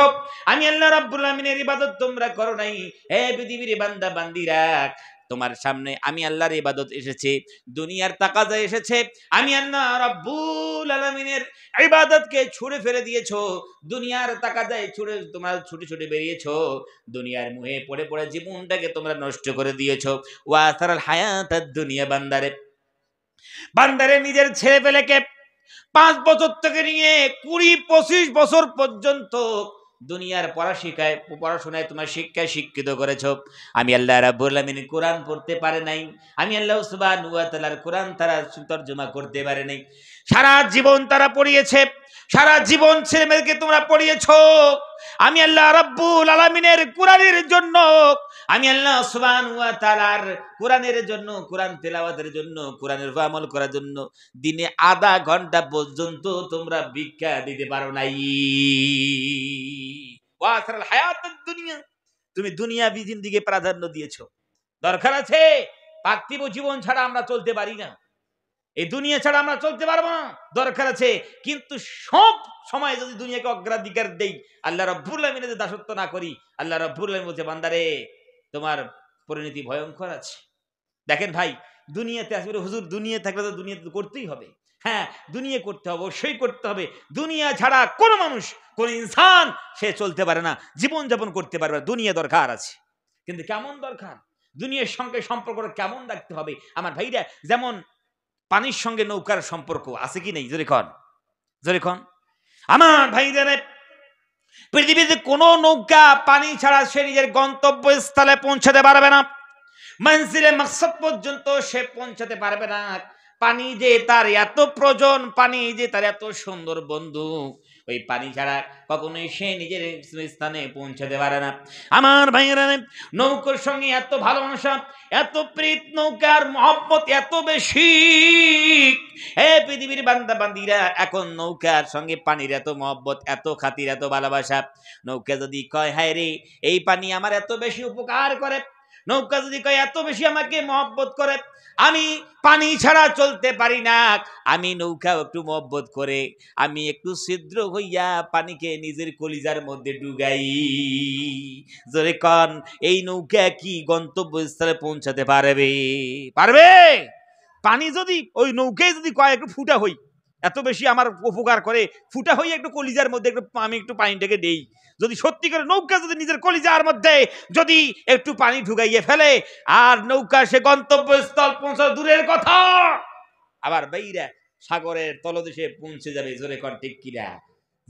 আমি আল্লাহ রাব্বুল আমিনের ইবাদত তোমরা করো নাই। হে পৃথিবীর বান্দা বান্দিরা, তোমার সামনে আমি আল্লাহর ইবাদত এসেছে, দুনিয়ার তাকাজা এসেছে, আমি আল্লাহ রাব্বুল আলামিনের ইবাদতকে ছুঁড়ে ফেলে দিয়েছো, দুনিয়ার তাকাজায় তোমরা ছুটে ছুটে বেরিয়েছো, দুনিয়ার মুহে পড়ে পড়ে জীবনটাকে তোমরা নষ্ট করে দিয়েছো। ওয়াসারাল হায়াতাদ দুনিয়া, বান্দারে নিজের ছেলে পেলেকে 5 বছর থেকে নিয়ে 20-25 বছর পর্যন্ত দুনিয়ার পড়াশোনায় তোমার শিক্ষায় শিক্ষিত করেছ, আমি আল্লাহ রাব্বুল আমিন কোরআন পড়তে পারে নাই, আমি আল্লাহ সুবহানাহু ওয়া তাআলার কোরআন তারা তরজমা করতে পারে নাই, সারা জীবন তারা পড়িয়েছে, সারা জীবন ছেলে মেয়েকে তোমরা পড়িয়েছো, আমি আল্লাহ রাব্বুল আলামিনের কোরআনের জন্য, আমি আল্লাহ সুবহানাহু ওয়া তাআলার কোরআনের জন্য, কোরআন তেলাওয়াতের জন্য, কোরআনের আমল করার জন্য দিনে আধা ঘন্টা পর্যন্ত তোমরা ভিক্ষা দিতে পারো নাই। ওয়াসারাল হায়াতুদ দুনিয়া, তুমি দুনিয়াবি জিন্দেগি প্রাধান্য দিয়েছো। দরকার আছে, পার্থিব জীবন ছাড়া আমরা চলতে পারি না, এই দুনিয়া ছাড়া আমরা চলতে পারবো না। দরকার আছে, কিন্তু সব সময় যদি দুনিয়াকে অগ্রাধিকার দেই, আল্লাহ রাব্বুল আলামিনের দাসত্ব না করি, আল্লাহ রাব্বুল আলামিন বলছে বান্দারে তোমার পরিণতি ভয়ঙ্কর আছে। দেখেন ভাই, দুনিয়াতে আসলে হুজুর দুনিয়া থাকলে তো দুনিয়াতে করতেই হবে। হ্যাঁ, দুনিয়া করতে হবে, অবশ্যই করতে হবে। দুনিয়া ছাড়া কোনো মানুষ, কোন ইনসান সে চলতে পারে না, জীবন যাপন করতে পারবে না। দুনিয়া দরকার আছে, কিন্তু কেমন দরকার, দুনিয়ার সঙ্গে সম্পর্কটা কেমন রাখতে হবে আমার ভাইরা। যেমন পানির সঙ্গে নৌকার সম্পর্ক আছে কি নেই, জোরে কন, জোরে কন আমার ভাইরা। পৃথিবীতে কোনো নৌকা পানি ছাড়া সে নিজের গন্তব্যস্থলে পৌঁছাতে পারবে না, মনজিলে মাকসাদ পর্যন্ত সে পৌঁছাতে পারবে না। পানি যে তার এত প্রয়োজন, পানি যে তার এত সুন্দর বন্ধু, ওই পানি ছাড়া কখনোই সে নিজের স্থানে পৌঁছাতে পারে না। আমার ভাইয়েরা, নৌকার সঙ্গে এত ভালোবাসা, এত প্রীত, নৌকার মহব্বত এত বেশি। হে পৃথিবীর বান্দা বান্দিরা, এখন নৌকার সঙ্গে পানির এত মহব্বত, এত খাতির, এত ভালোবাসা। নৌকা যদি কয় হায় রে এই পানি আমার এত বেশি উপকার করে, নৌকা যদি কয় এত বেশি আমাকে মহব্বত করে, আমি পানি ছাড়া চলতে পারি না, আমি নৌকা একটু মহব্বত করে আমি একটু ছিদ্র হইয়া পানিকে নিজের কলিজার মধ্যে ডুগাই। জোরে কন, এই নৌকা কি গন্তব্যস্থলে পৌঁছাতে পারবে? পারবে? পানি যদি ওই নৌকায় যদি কয় একটু ফুটা হই, এত বেশি আমার উপকার করে, ফুটা হই একটু কলিজার মধ্যে একটু আমি একটু পানিটাকে দেই, যদি সত্যি করে নৌকা যদি নিজের কলিজার মধ্যে যদি একটু পানি ঢুকাইয়ে ফেলে, আর নৌকা সে গন্তব্যস্থল পৌঁছা দূরের কথা, আবার বাইরা সাগরের তলদেশে পৌঁছে যাবে। জোরে কর ঠিক কিনা?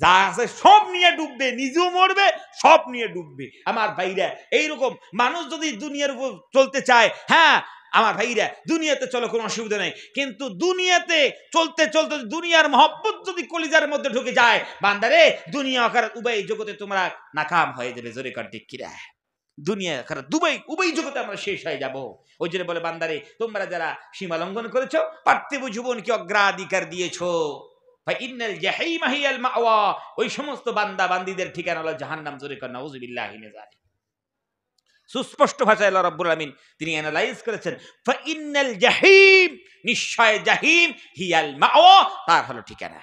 যা আছে সব নিয়ে ডুববে, নিজেও মরবে, সব নিয়ে ডুববে। আমার ভাইরা, এইরকম মানুষ যদি দুনিয়ার উপর চলতে চায়, হ্যাঁ আমার ভাইরা, দুনিয়াতে চলো, কোনো অসুবিধা নেই, কিন্তু দুনিয়াতে চলতে চলতে দুনিয়ার মহব্বত যদি কলিজার মধ্যে ঢুকে যায়, বান্দারে দুনিয়া আখিরাত উভয় জগতে তোমরা নাকাম হয়ে যাবে। জোরে কর ঠিক কিনা? দুনিয়া আখিরাত উভয় জগতে আমরা শেষ হয়ে যাব। ওই জন্য বলে বান্দারে, তোমরা যারা সীমা লঙ্ঘন করেছো, পার্থিব জীবনকে অগ্রাধিকার দিয়েছো, ফাইনাল জাহিম হিয়াল মাওয়া, ওই সমস্ত বান্দা বান্দীদের ঠিকানা হলো জাহান্নাম। জোরে কর নাউযুবিল্লাহি মিন যালিক। সুস্পষ্ট ভাষায় আল্লাহ রাব্বুল আলামিন তিনি অ্যানালাইজ করেছেন, ফাইনাল জাহিম, নিশ্চয় জাহিম, হিয়াল মাওয়া, তার হলো ঠিকানা।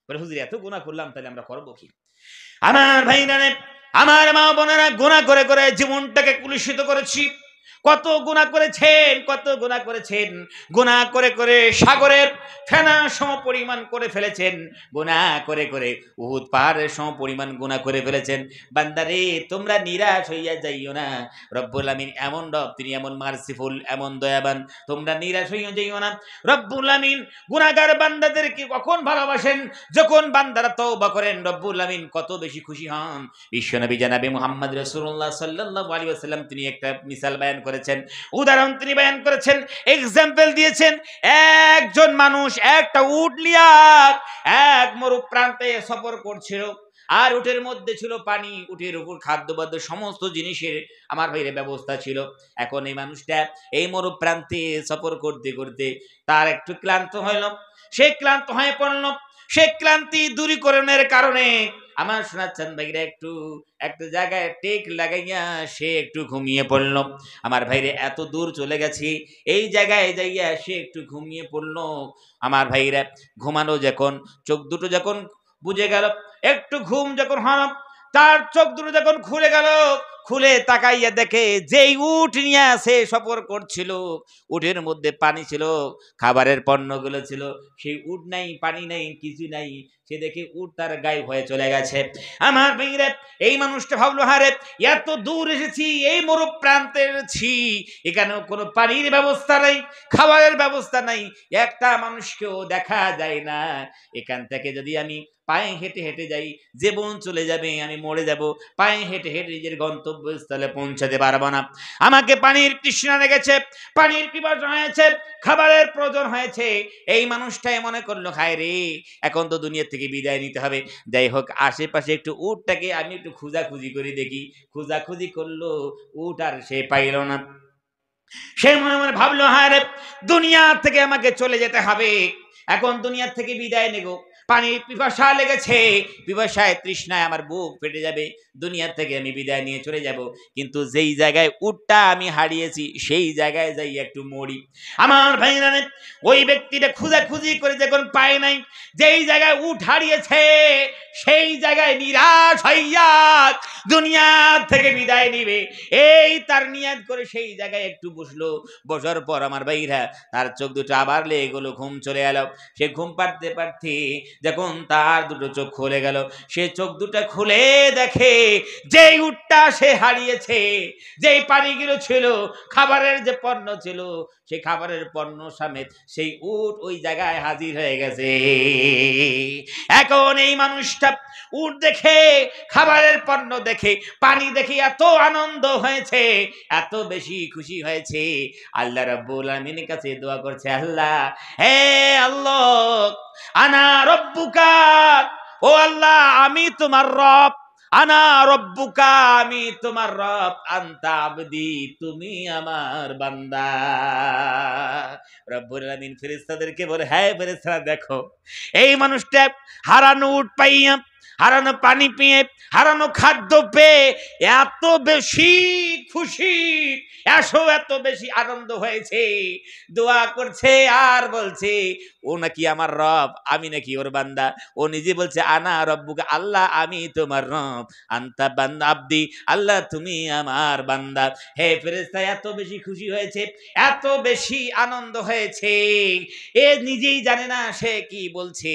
বলে হুজুর এত গুনাহ করলাম, তাহলে আমরা করব কি? আমার ভাইরা, আমার মা বোনেরা, গুনাহ করে করে জীবনটাকে কুলুষিত করেছি। কত গুনাহ করেছেন, কত গুনাহ করেছেন, গুনাহ করে করে সাগরের ফেনা সম পরিমাণ করে ফেলেছেন, গুনাহ করে করে উহুদ পাহাড়ের সম পরিমাণ গুনাহ করে ফেলেছেন। বান্দারে তোমরা নিরাশ হইয়া যাইও না, রব্বুল আমিন এমন রব, তিনি এমন মার্সিফুল, এমন দয়াবান, তোমরা নিরাশ হইয়া যাইও না। রব্বুল আমিন গুনাহগার বান্দাদেরকে কখন ভালোবাসেন? যখন বান্দারা তওবা করেন, রব্বুল আমিন কত বেশি খুশি হন। বিশ্বনবী জনাবে মুহাম্মদ রাসূলুল্লাহ সাল্লাল্লাহু আলাইহি ওয়াসাল্লাম তিনি একটা মিসাল বায়ান করেছেন, উদাহরণ তিনি বায়ান করেছেন, এক্সাম্পল দিয়েছেন। একজন মানুষ একটা উট নিয়ে এক মরু প্রান্তে সফর করছিল, আর উটের মধ্যে ছিল পানি, উটের উপর খাদ্যবাদ্য সমস্ত জিনিসের আমার ভাইয়ের ব্যবস্থা ছিল। এখন এই মানুষটা এই মরু প্রান্তে সফর করতে করতে তার একটু ক্লান্ত হইল, সে ক্লান্ত হয়ে পড়ল। সে ক্লান্তি দূরীকরণের কারণে আমার শোনাচ্ছেন ভাইরা একটু একটা জায়গায় টেক লাগাইয়া সে একটু ঘুমিয়ে পড়ল। আমার ভাইরে এত দূর চলে গেছি, এই জায়গায় যাইয়া সে একটু ঘুমিয়ে পড়ল। আমার ভাইরা ঘুমানো যখন চোখ দুটো যখন বুঝে গেল, একটু ঘুম যখন হল, তার চোখ দুটো যখন খুলে গেল, খুলে তাকাইয়া দেখে যেই উট নিয়ে সে সফর করছিল, উটের মধ্যে পানি ছিল, খাবারের পণ্যগুলো ছিল, সেই উট নাই, পানি নাই, কিছু নাই। সে দেখে উট তার গায়েব হয়ে চলে গেছে। আমার ভাইরা, এই মানুষটা ভাবলো, হারে এত দূর এসেছি, এই মরু প্রান্তে এসেছি, এখানেও কোনো পানির ব্যবস্থা নাই, খাবারের ব্যবস্থা নাই, একটা মানুষকেও দেখা যায় না। এখান থেকে যদি আমি পায়ে হেঁটে হেঁটে যাই, জীবন চলে যাবে, আমি মরে যাব। পায়ে হেঁটে হেঁটে নিজের গন্তব্য গন্তব্যস্থলে পৌঁছাতে পারবো না। আমাকে পানির তৃষ্ণা লেগেছে, পানির পিপাসা হয়েছে, খাবারের প্রয়োজন হয়েছে। এই মানুষটাই মনে করলো, হায় রে, এখন তো দুনিয়া থেকে বিদায় নিতে হবে। যাই হোক, আশেপাশে একটু উটটাকে আমি একটু খোঁজাখুঁজি করে দেখি। খোঁজাখুঁজি করলো, উট আর সে পাইল না। সে মনে মনে ভাবলো, হায় রে, দুনিয়া থেকে আমাকে চলে যেতে হবে, এখন দুনিয়া থেকে বিদায় নেব। পানির পিপাসা লেগেছে, পিপাসায় তৃষ্ণায় আমার বুক ফেটে যাবে, দুনিয়া থেকে আমি বিদায় নিয়ে চলে যাব। কিন্তু যেই জায়গায় উটটা আমি হারিয়েছি সেই জায়গায় যাই একটু মরি। আমার ভাইরা, ওই ব্যক্তিটা খোঁজাখুঁজি করে যখন পায় নাই, যেই জায়গায় উট হারিয়েছে সেই জায়গায় নিরাশ হইয়া দুনিয়া থেকে বিদায় নিবে, এই তার নিয়াত করে সেই জায়গায় একটু বসলো। বসার পর আমার ভাইরা, তার চোখ দুটো আবার লেগে গেল, ঘুম চলে এলো। সে ঘুম পাড়তে পারতে যখন তার দুটো চোখ খুলে গেল, সে চোখ দুটো খুলে দেখে যেই উটটা সে হারিয়েছে, যেই পানিগুলো ছিল, খাবারের যে পণ্য ছিল, সেই খাবারের পণ্য সমেত সেই উট ওই জায়গায় হাজির হয়ে গেছে। এখন এই মানুষটা উট দেখে, খাবারের পণ্য দেখে, পানি দেখে এত আনন্দ হয়েছে, এত বেশি খুশি হয়েছে, আল্লাহ রাব্বুল আলামিনের কাছে দোয়া করছে, আল্লাহ, হে আল্লাহ, আনা রব্বুকা, ও আল্লাহ, আমি তোমার রব, আনা রব্বুকা, আমি তোমার রব, আনতা আবদি, তুমি আমার বান্দা। রব্বুল আলামিন ফেরেশতাদেরকে বলে, হ্যাঁ ফেরেশতারা, দেখো এই মানুষটা হারানো উট পাইয়া, হারানো পানি পেয়ে, হারানো খাদ্য পেয়ে এত বেশি খুশি, এত বেশি আনন্দ হয়েছে, দোয়া করছে আর বলছে ও নাকি আমার রব, আমি নাকি ওর বান্দা। ও নিজে বলছে, আনা রব্বুকা, আল্লাহ আমি তোমার রব, আনতা বান্দা আব্দি, আল্লাহ তুমি আমার বান্দা। হে ফেরেশতা, এত বেশি খুশি হয়েছে, এত বেশি আনন্দ হয়েছে, এ নিজেই জানে না সে কি বলছে।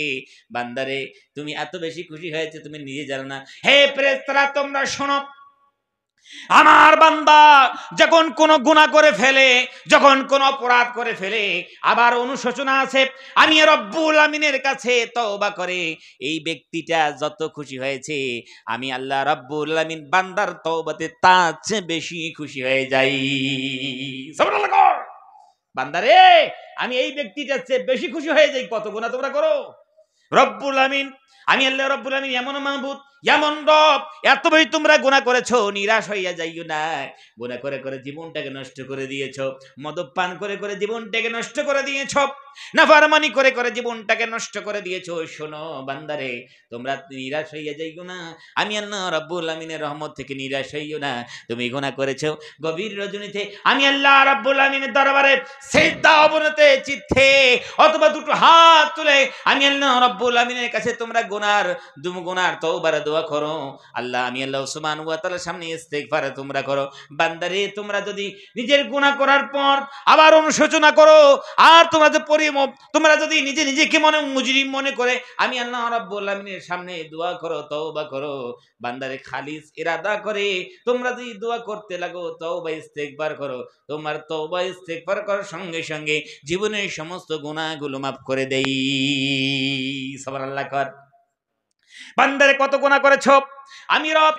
বান্দারে, তুমি এত বেশি খুশি হয়েছে, তুমি নিজে জানো না। হে ফেরেশতারা, তোমরা শোনো, আমার বান্দা যখন কোন গুনাহ করে ফেলে, যখন কোন অপরাধ করে ফেলে, আবার অনুশোচনা আছে, আমি রব্বুল আমিনের কাছে তওবা করে, এই ব্যক্তিটা যত খুশি হয়েছে, আমি আল্লাহ রব্বুল আমিন বান্দার তওবাতে তার চেয়ে বেশি খুশি হয়ে যাই। সুবহানাল্লাহ। বান্দারে, আমি এই ব্যক্তিটার চেয়ে বেশি খুশি হয়ে যাই। কত গুনাহ তোমরা করো, রব্বুল আমিন, আমি আল্লাহ রব্বুল আমিন এমন মাহবুব, এমন রব, এত বেশি তোমরা গুনাহ করেছো, নিরাশ হইয়া যাইও না। গুনাহ করে করে জীবনটাকে নষ্ট করে দিয়েছো, মদ্যপান করে করে জীবনটাকে নষ্ট করে দিয়েছো, নাফরমানি করে করে জীবনটাকে নষ্ট করে দিয়েছো। শোনো বান্দারে, তোমরা নিরাশ হইয়া যাইও না, আমি আল্লাহ রব্বুল আমিনের রহমত থেকে নিরাশ হইও না। তুমি গুনাহ করেছো, গভীর রজনীতে আমি আল্লাহ রব্বুল আমিনের দরবারে সিজদা অবনতে চিত্তে অথবা দুটো হাত তুলে আমি আল্লাহ রব্বুল আমিনের কাছে তোমরা গুনার তওবার দোয়া করো। আল্লাহ, আমি আল্লাহ সুবহানাহু ওয়া তাআলার সামনে ইস্তিগফার তোমরা করো। বান্দারে, তোমরা যদি নিজের গুনাহ করার পর আবার অনুশোচনা করো, আর তোমরা যদি নিজেকে মুজরিম মনে করে আমি আল্লাহ রাব্বুল আমিনের সামনে দোয়া করো, তওবা করো, বান্দারে খালিস ইরাদা করে তোমরা যদি দোয়া করতে লাগো, তওবা ইস্তিগফার করো, তোমার তওবা ইস্তিগফার করার সঙ্গে সঙ্গে জীবনের সমস্ত গুনাহগুলো মাফ করে দেই। সুবহানাল্লাহ কর। বান্দারে, কত গুনাহ করেছো, আমি রব,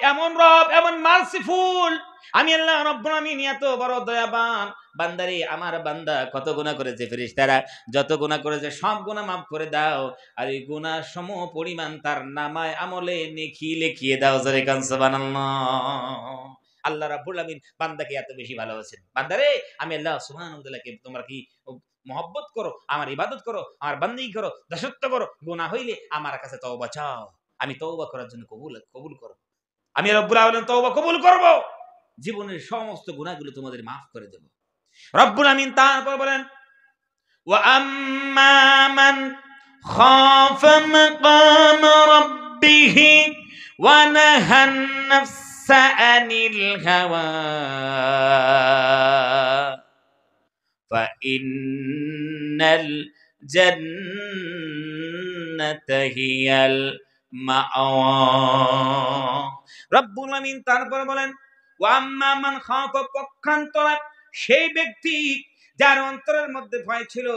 এমন মার্সিফুল, আমি আল্লাহ রব্বুল আমিন এত বড় দয়াবান। বান্দারে, আমার বান্দা কত গুনাহ করেছে, ফেরেশতারা যত গুনাহ করেছে সব গুনাহ মাফ করে দাও, আর এই গুনাহ সম পরিমাণ তার নামায় আমলে নেকি লিখিয়ে দাও। জোরে কান সুবহানাল্লাহ। আল্লাহ রাব্বুল আমিন বান্দাকে এত বেশি ভালোবাসেন। বান্দারে, আমি আল্লাহ সুবহানাহু ওয়া তাআলাকে তোমরা কি মহব্বত করো, আমার ইবাদত করো, আমার বান্দেগি করো, দাসত্ব করো, গুনাহ হইলে আমার কাছে তওবা চাও, আমি তওবা করার জন্য কবুল করব। আমি রব্বুল আলামিন তওবা কবুল করব, জীবনের সমস্ত গুনাহগুলো তোমাদের মাফ করে দেব। রব্বুল আমিন তারপর বলেন, ওয়া আম্মা মান খাফা মাকাম রাব্বিহি ওয়া নাহান নাফসা আনিল হাওয়া ফা ইন্নাল জান্নাতা হিয়াল মাআওয়া। রব্বুল আমিন তারপর বলেন, ওয়া আম্মা মান খাফা, পক্ষান্তরে সেই ব্যক্তি যার অন্তরের মধ্যে ভয় ছিল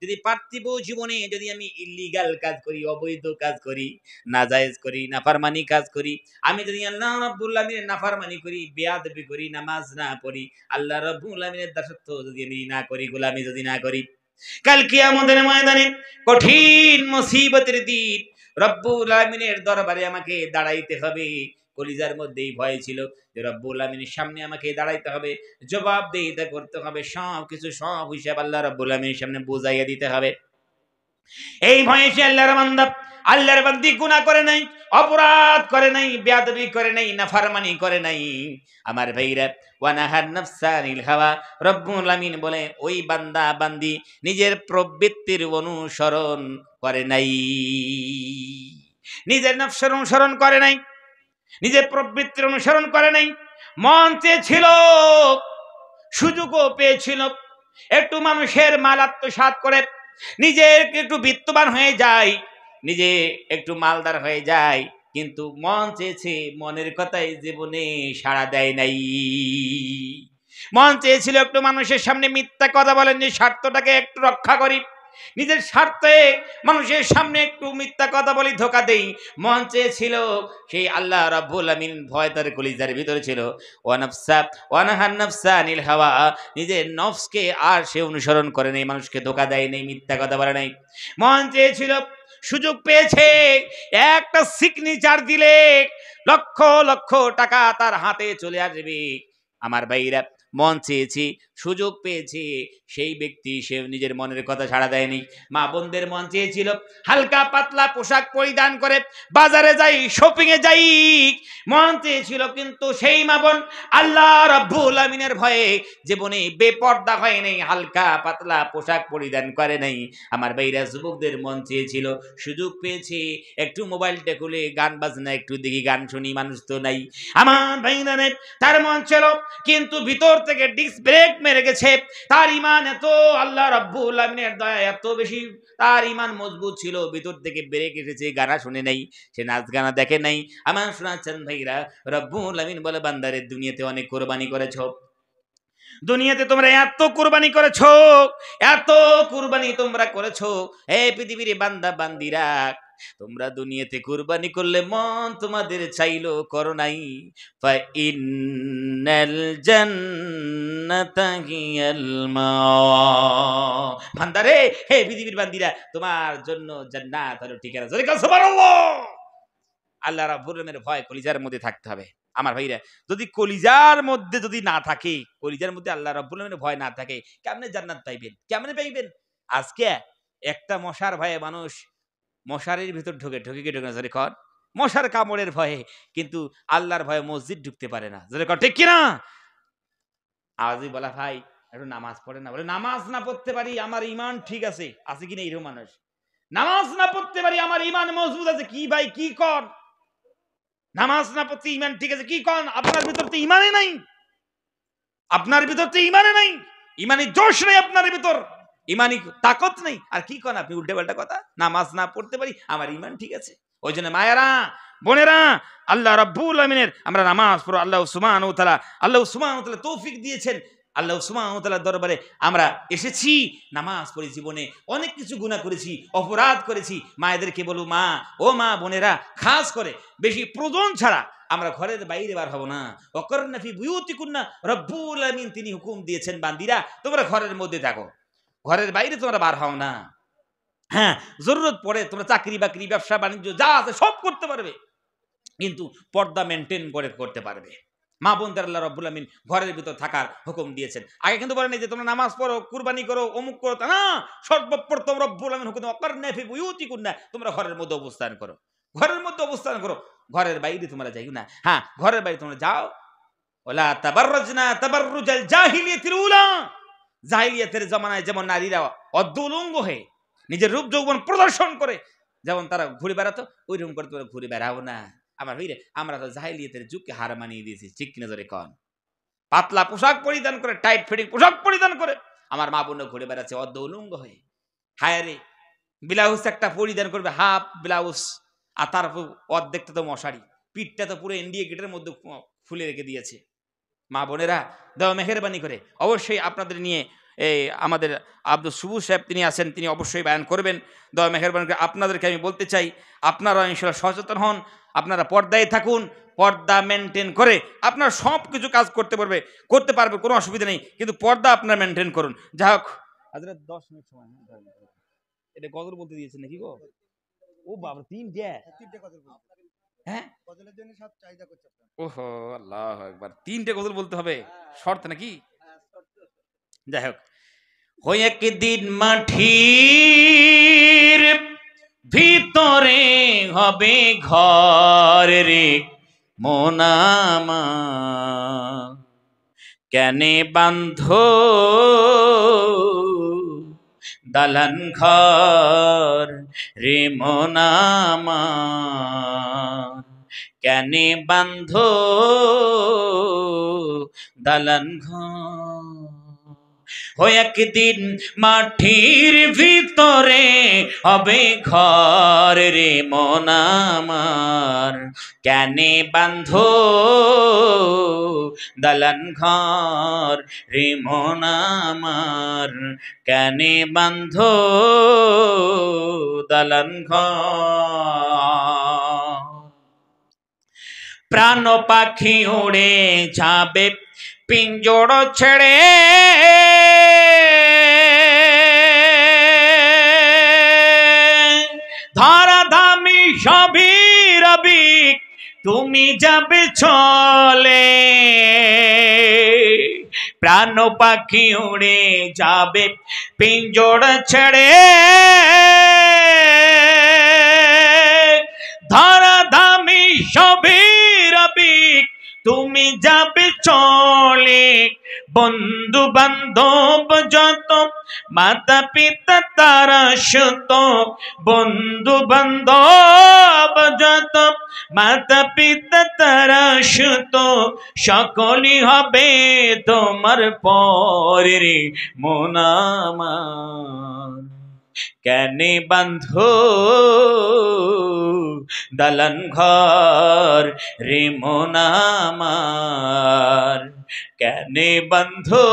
যদি পার্থিব জীবনে যদি আমি ইল্লিগাল কাজ করি, অবৈধ কাজ করি, নাজায়েজ করি, নাফরমানি কাজ করি, আমি যদি আল্লাহ রাব্বুল আলামিনের নাফরমানি করি, বেয়াদবি করি, নামাজ না পড়ি, আল্লাহ রাব্বুল আলামিনের দাসত্ব যদি আমি না করি, গোলামি যদি না করি, কাল কিয়ামতের ময়দানে কঠিন মুসিবতের দিন রব্বুল আলামিনের দরবারে আমাকে দাঁড়াইতে হবে। কলিজার মধ্যেই ভয় ছিল যে রব্বুল আলামিনের সামনে আমাকে দাঁড়াইতে হবে, জবাবদিহিতা করতে হবে, সব কিছু সব হিসাব আল্লাহ রব্বুল আলামিনের সামনে বুঝাইয়া দিতে হবে। এই ভয়ে সে আল্লাহর বান্দি গুনাহ করে নাই, অপরাধ করে নাই, বেয়াদবি করে নাই, নাফরমানি করে নাই। আমার ভাইরা, ওয়ানাহার নাফসানিল হাওয়া, রব্বুল আমিন বলে ওই বান্দা বান্দি নিজের প্রবৃত্তির অনুসরণ করে নাই, নিজের নফসের অনুসরণ করে নাই, নিজের প্রবৃত্তির অনুসরণ করে নাই। মন চেয়েছিল, সুযোগও পেয়েছিল একটু মানুষের মাল আত্মসাৎ করে নিজে একটু বিত্তবান হয়ে যায়, নিজে একটু মালদার হয়ে যায়, কিন্তু মন চেয়েছে, মনের কথাই জীবনে সাড়া দেয় নাই। মন চেয়েছিল একটু মানুষের সামনে মিথ্যা কথা বলেন, যে স্বার্থটাকে একটু রক্ষা করি, নিজের স্বার্থে মানুষের সামনে একটু মিথ্যা কথা বলি, ধোকা দেই। মন চেয়েছিল, সেই আল্লাহ রাব্বুল আমিন ভয় তার কলিজার ভিতরে ছিল। ওয়ানাহান নাফসা আনিল হাওয়া, নিজের নফসকে আর সে অনুসরণ করে নাই, মানুষকে ধোকা দেয় নাই, মিথ্যা কথা বলে নাই। মন চেয়েছিল, সুযোগ পেয়েছে, একটা সিগনেচার দিলে লক্ষ লক্ষ টাকা তার হাতে চলে আসবে। আমার ভাইরা, মন চেয়েছি, সুযোগ পেয়েছি, সেই ব্যক্তি সে নিজের মনের কথা ছাড়া দেয়নি। মা বোনদের মন চেয়েছিল হালকা পাতলা পোশাক পরিধান করে বাজারে যাই, শপিং এ যাই, মন চেয়েছিল, কিন্তু সেই মা বোন আল্লাহ রাব্বুল আমিনের ভয়ে জীবনে বেপর্দা হয় নাই, হালকা পাতলা পোশাক পরিধান করে নাই। আমার ভাইরা, যুবকদের মন চেয়েছিল, সুযোগ পেয়েছি, একটু মোবাইলটা খুলে গান বাজনা একটু দেখি, গান শুনি, মানুষ তো নাই। আমার ভাইরা, তার মন ছিল, কিন্তু ভিতর থেকে ডিস্ক ব্রেক মেরে গেছে। তার ঈমান এত, আল্লাহ রাব্বুল আমিনের দয়া এত বেশি, তার ঈমান মজবুত ছিল, ভিতর থেকে ব্রেক এসেছে, গানা শুনে নাই, সে নাচ গানা দেখে নাই। আমার শোনাচ্ছেন ভাইরা, রাব্বুল আমিন বলে, বান্দারে দুনিয়াতে অনেক কোরবানি করেছো, দুনিয়াতে তোমরা এত কোরবানি করেছো, এত কোরবানি তোমরা করেছো, এই পৃথিবীর বান্দা বান্দিরা, তোমরা দুনিয়াতে কুরবানি করলে মন তোমাদের চাইলো, করো নাই। ফা ইন্নাল জান্নাতা হিয়াল মাওয়া, বান্দারে, হে পৃথিবীর বান্দিরা, তোমার জন্য জান্নাত হলো ঠিকানা। জোরে বলো সুবহানাল্লাহ। আল্লাহ রাব্বুল আলামিনের ভয় কলিজার মধ্যে থাকতে হবে। আমার ভাইরা, যদি কলিজার মধ্যে যদি না থাকে, কলিজার মধ্যে আল্লাহ রাব্বুল আলামিনের ভয় না থাকে, কেমনে জান্নাত পাইবেন? কেমনে পাইবেন? আজকে একটা মশার ভয়ে মানুষ মশারির ভিতর ঢুকে ঢুকে না, জোরে কর, মশার কামড়ের ভয়ে, কিন্তু আল্লাহর ভয়ে মসজিদ ঢুকতে পারে না, জোরে কর, ঠিক কিনা? আজই বলা, ভাই একটু নামাজ পড়ে না, বলে নামাজ না পড়তে পারি, আমার ঈমান ঠিক আছে, আছে কিনা এরকম মানুষ? নামাজ না পড়তে পারি, আমার ঈমান মজবুত আছে, কি ভাই কি কর? নামাজ না পড়তে ঈমান ঠিক আছে, কি কর? আপনার ভিতর তো ঈমানই নাই, আপনার ভিতর তো ঈমানই নাই, ঈমানি জোশ নেই আপনার ভিতর, ইমানি তাকত নেই, আর কি করেন আপনি উল্টে পাল্টা কথা? নামাজ না পড়তে পারি, আমার ঈমান ঠিক আছে। ওই জন্য মায়েরা, বোনেরা, আল্লাহ রাব্বুল আমিনের আমরা নামাজ পড়ো। আল্লাহ সুবহানাহু ওয়া তাআলা তৌফিক দিয়েছেন। আল্লাহ সুবহানাহু ওয়া তাআলার দরবারে আমরা এসেছি, নামাজ পড়ি, জীবনে অনেক কিছু গুনাহ করেছি, অপরাধ করেছি। মায়েদেরকে বলবো, মা, ও মা বোনেরা, খাস করে বেশি প্রয়োজন ছাড়া আমরা ঘরের বাইরে বার হব না। ওয়াকারনা ফি বুয়ুতিকুন্না, রব্বুল আমিন তিনি হুকুম দিয়েছেন, বান্দিরা তোমরা ঘরের মধ্যে থাকো, ঘরের বাইরে তোমরা বার হও না। হ্যাঁ, জরুরত পড়ে তোমরা চাকরি বাকরি, ব্যবসা বাণিজ্য যা আছে সব করতে পারবে, কিন্তু পর্দা মেনটেন করে করতে পারবে। মা বোনদের আল্লাহ রাব্বুল আমিন ঘরের ভিতর থাকার হুকুম দিয়েছেন। আগে কিন্তু বলেন যে তোমরা নামাজ পড়ো, কুরবানি করো, অমুক করো, তা না, সর্বপ্রথম রব্বুল আমিন হুকুম, ওয়াকারনা ফি বুয়ুতিকুন্না, তোমরা ঘরের মধ্যে অবস্থান করো, ঘরের মধ্যে অবস্থান করো, ঘরের বাইরে তোমরা যাইও না। হ্যাঁ, ঘরের বাইরে তোমরা যাও, ওয়ালা তাবাররাজনা তাবাররুজাল জাহিলিয়াতিল উলা, জাহিলিয়াতের জামানায় যেমন নারীরা অর্ধউলঙ্গ হয়ে নিজের রূপ যৌবন প্রদর্শন করে যেমন তারা ঘুরে বেড়াতো, ওই রকম করে তোমরা ঘুরে বেড়াও না। আমার ভাইরে, আমরা তো জাহিলিয়াতের যুগকে হার মানিয়ে দিয়েছি, ঠিক কিনা জোরে কন? পাতলা পোশাক পরিধান করে, টাইট ফিটিং পোশাক পরিধান করে আমার মা বোন ঘুরে বেড়াচ্ছে অর্ধউলঙ্গ হয়ে। হায়ারে, ব্লাউজ একটা পরিধান করবে, হাফ ব্লাউজ, আর তার অর্ধেকটা তো মশারি, পিঠটা তো পুরো ইন্ডিয়া গেটের মধ্যে খুলে রেখে দিয়েছে। মা বোনেরা দেওয়া মেহেরবানি করে অবশ্যই আপনাদের নিয়ে এই আমাদের আব্দুল সুবু সাহেব তিনি আছেন, তিনি অবশ্যই বয়ান করবেন। দেওয়া মেহেরবানি করে আপনাদেরকে আমি বলতে চাই, আপনারা ইনশাআল্লাহ সচেতন হন, আপনারা পর্দায় থাকুন, পর্দা মেনটেন করে আপনারা সব কিছু কাজ করতে পারবে, কোনো অসুবিধা নেই, কিন্তু পর্দা আপনারা মেনটেন করুন। যা হোক, 10 মিনিট সময়, এটা গজল বলতে দিয়েছেন নাকি গো? ও বাবা, তিনটে গজল, হ্যাঁ গজলের জন্য সব চাহিদা করছে। ওহো, আল্লাহু আকবার, তিনটে গজল বলতে হবে শর্ত নাকি? যাই হোক, ওই একদিন মাঠির ভিতরে হবে ঘর রে মন আমার, কেনে বান্ধ দালান ঘর রে মন আমার, কেনে বান্ধ দালান ঘর। ও একদিন মাটির ভিতরে হবে ঘর রে মন আমার, কেনে বান্ধো দালান ঘর রে মন আমার, কেনে বান্ধো দালান ঘর। প্রাণ পাখি উড়ে যাবে পিঞ্জর ছেড়ে, ধরাধামি সবই রবি তুমি যাবে চলে, প্রাণ পাখি উড়ে যাবে পিঞ্জর ছেড়ে, ধরাধামি সবই রবি তুমি যাবে চলে, বন্ধু বান্ধব যত মাতা পিতা তারা সুত, বন্ধু বান্ধব যত মাতা পিতা তারা সুত, সকলই হবে তোমার পরে রে মন আমার, কেনে বান্ধো দালান ঘর রে মন আমার, কেনে বান্ধো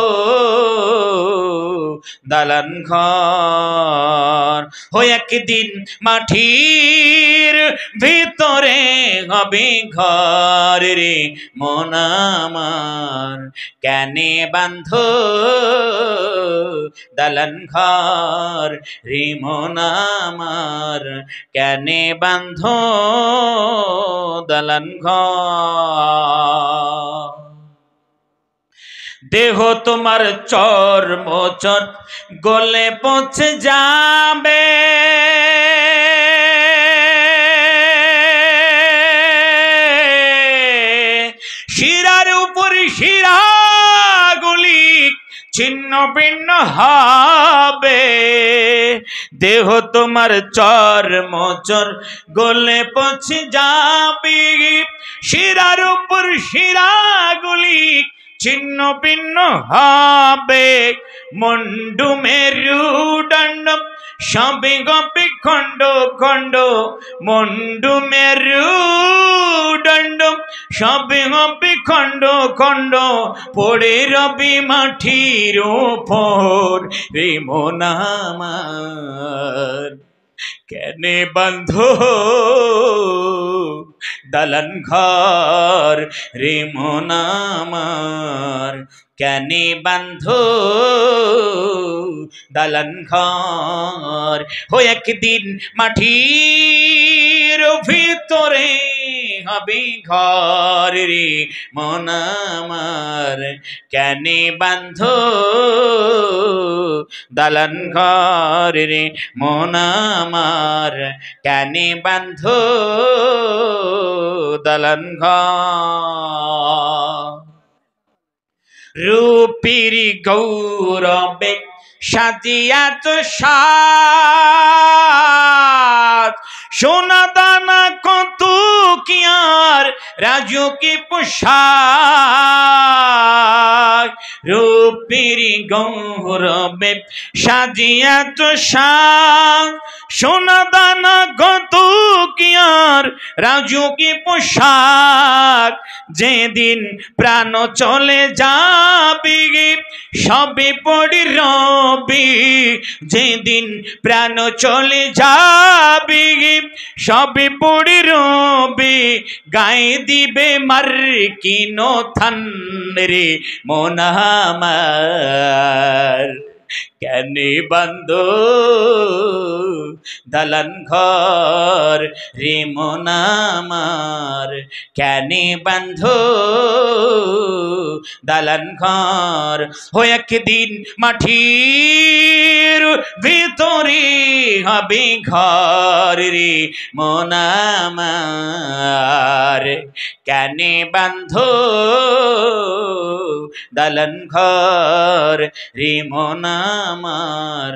দালান ঘর। ও একদিন মাটির ভিতরে হবে ঘর রে মন আমার, কেনে বান্ধো দালান ঘর রে মন আমার, কেনে বান্ধো দালান ঘর। দেহ তোমার চর্ম চর গলে পচে যাবে, শিরার উপর শিরাগুলি ছিন্ন ভিন্ন হবে, দেহ তোমার চর্ম চর গলে পচে যাবে, শিরার উপর শিরাগুলি ছিন্ন ভিন্ন হবে, মন্ডু মেরুদণ্ড সবে গপে খণ্ড খণ্ড, মন্ডু মেরুদণ্ড সবে গপে খণ্ড খণ্ড, পড়ে রবি মাটির উপর রে মন আমার, কেনে বান্ধো দালান ঘর রে মন আমার, কেনে বান্ধো দালান ঘর। ও একদিন মাটির ভিতরে হবে ঘর রে মন আমার, কেনে বান্ধো দালান ঘর রে মন আমার, কেনে বান্ধো দালান ঘর। রূপীর গৌরবে সাজিয়া তো সাজ সোনা দানা কত কি আর রাজু কি পোশাক রূপের গৌরবে সাজিয়া তো সাজ সোনা দানা কত কি আর রাজু কি পোশাক যেদিন প্রাণ চলে যাবে সবে পড়ি রবি যেদিন প্রাণ চলে যাবে সবে পড়ি রবি গায়ে দিবে মার কিনো থান রে মন আমার কেনে বান্ধো দালান ঘর রে মন আমার কেনে বান্ধো দালান ঘর হো একদিন মাটির ভিতরে হবে ঘর রে মন আমার কেনে বান্ধো দালান ঘর রে মন আমার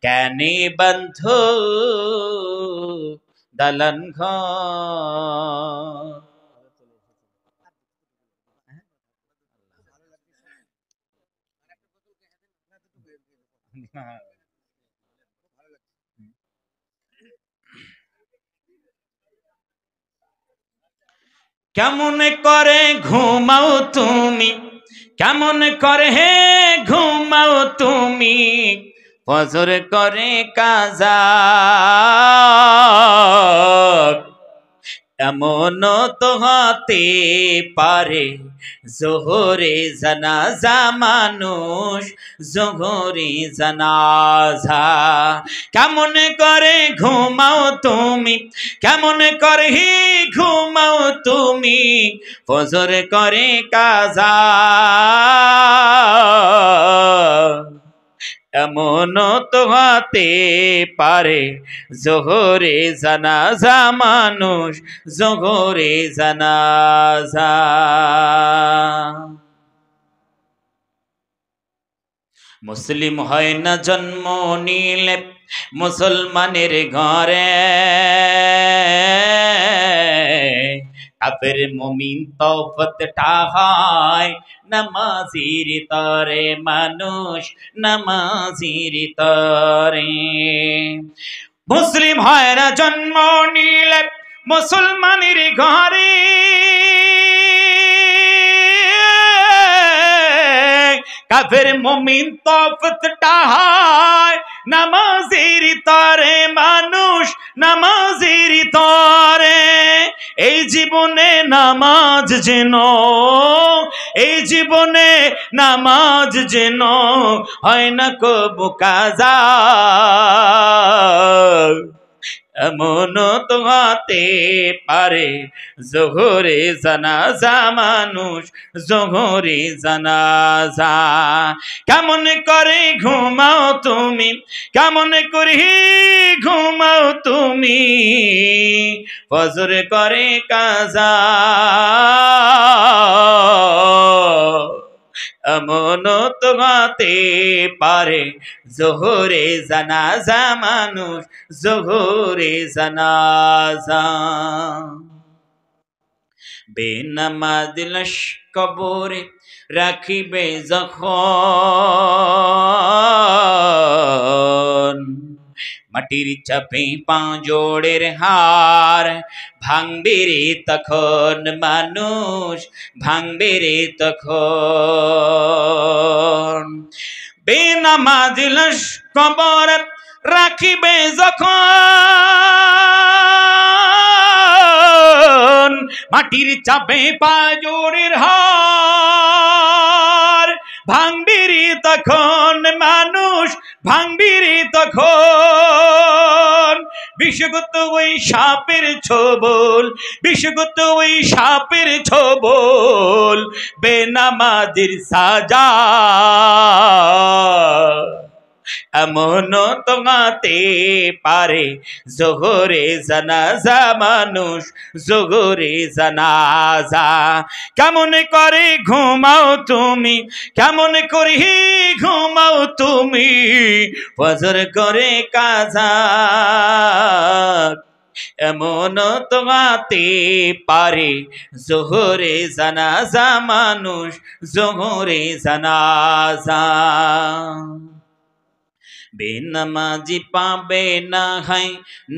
কেনে বান্ধো দালান ঘর কেমন করে ঘুমাও তুমি কেমন করে হে ঘুমাও তুমি ফজর করে কাজা এমন তো হতে পারে জোহরে জানাজা মানুষ জোহরে জানাজা কেমন করে ঘুমাও তুমি কেমন করে ঘুমাও তুমি ফজর করে কাজা এমন তো হতে পারে জোহরে জানাজা মানুষ জোহরে জানাজা মুসলিম হয় না জন্ম নিলে মুসলমানের ঘরে কাফের মুমিন তওফতটা হয় নামাজির তরে মানুষ নামাজির তরে মুসলিম হয় না জন্ম নিলে মুসলমানের ঘরে কাফের মুমিন তওফতটা হয় নামাজির তরে মানুষ নামাজির তরে এই জীবনে নামাজ যেন এই জীবনে নামাজ যেন হয় না কবু কাজা এমন তো হতে পারে জোহরে জানাজা মানুষ জোহরে জানাজা কেমন করে ঘুমাও তুমি কেমন করে ঘুমাও তুমি ফজর করে কাজা এমন তো হতে পারে জোহরে জানাজা মানুষ জোহরে জানাজা বেনামাজি লাশ কবরে রাখিবে যখন মাটির চাপে পাঁজরের হার ভাঙবে রে তখন মানুষ ভাঙবে রে তখন বেনামাজি লাশ কবরে রাখিবে যখন মাটির চাপে পাঁজরের হার ভাঙবে রে তখন মানুষ ভাঙবে রে তখন বিষগত ওই সাপের ছোবল বিষগত ওই সাপের ছোবল বেনামাজির সাজা এমন তো গাতে পারে জোহরে জানাজা মানুষ জোহরে জানাজা। কেমন করে ঘুমাও তুমি, কেমন করে ঘুমাও তুমি, ফজর করে কাজা। এমন তো গাতে পারে জোহরে জানাজা মানুষ জোহরে জানাজা। বেনামাজি পাবে না হাই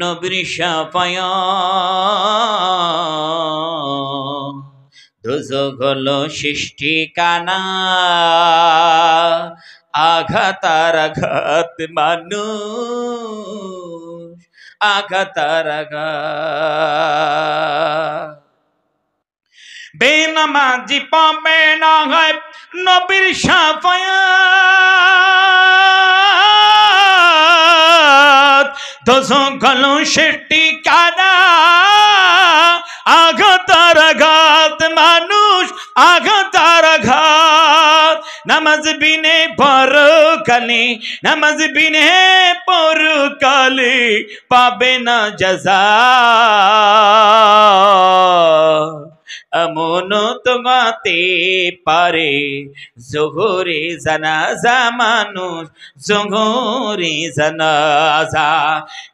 নবীর শাফায়াত, দোজখ হলো সৃষ্টি কানা, আঘাত আর আঘাত মানুষ আঘাত আর আঘাত। বেনামাজি পাবে না হয় নবীর শাফায়াত, দোজখ হলো সৃষ্টি কানা, আঘাত আর আঘাত মানুষ আঘাত আর আঘাত। নামাজ বিনে পরকালে, নামাজ বিনে পরকালে পাবে না জাযা। এমন তো গাতে পারে জোহরে জানাজা মানুষ জোহরে জানাজা।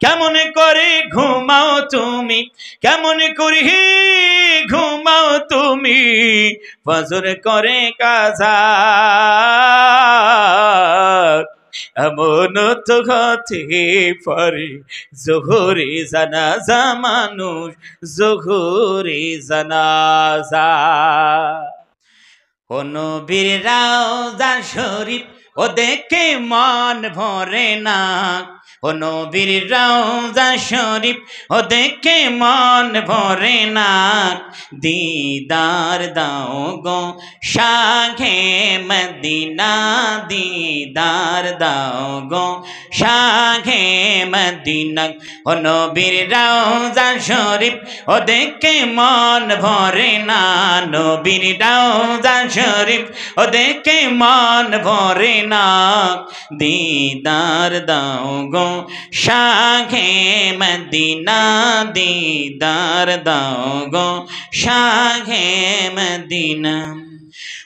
কেমন করে ঘুমাও তুমি, কেমন করে ঘুমাও তুমি, ফজর করে কাজা। এমন তো গাতে পারে জোহরে জানাজা মানুষ জোহরে জানাজা। ও নবীর রওজা শরীফ ও দেখে মন ভরে না, ও নবীর রওজা শরীফ ও দেখে মন ভরে না, দিদার দাও গো শাহে মদিনা, দিদার দাও গো শাহে মদিনা। ও নবীর রওজা শরীফ ও দেখে মন ভরে না, নবীর রওজা শরীফ ও দেখে মন ভরে না, দিদার দাও গো শাহে মদিনা, দিদার দাও গো শাহে মদিনা।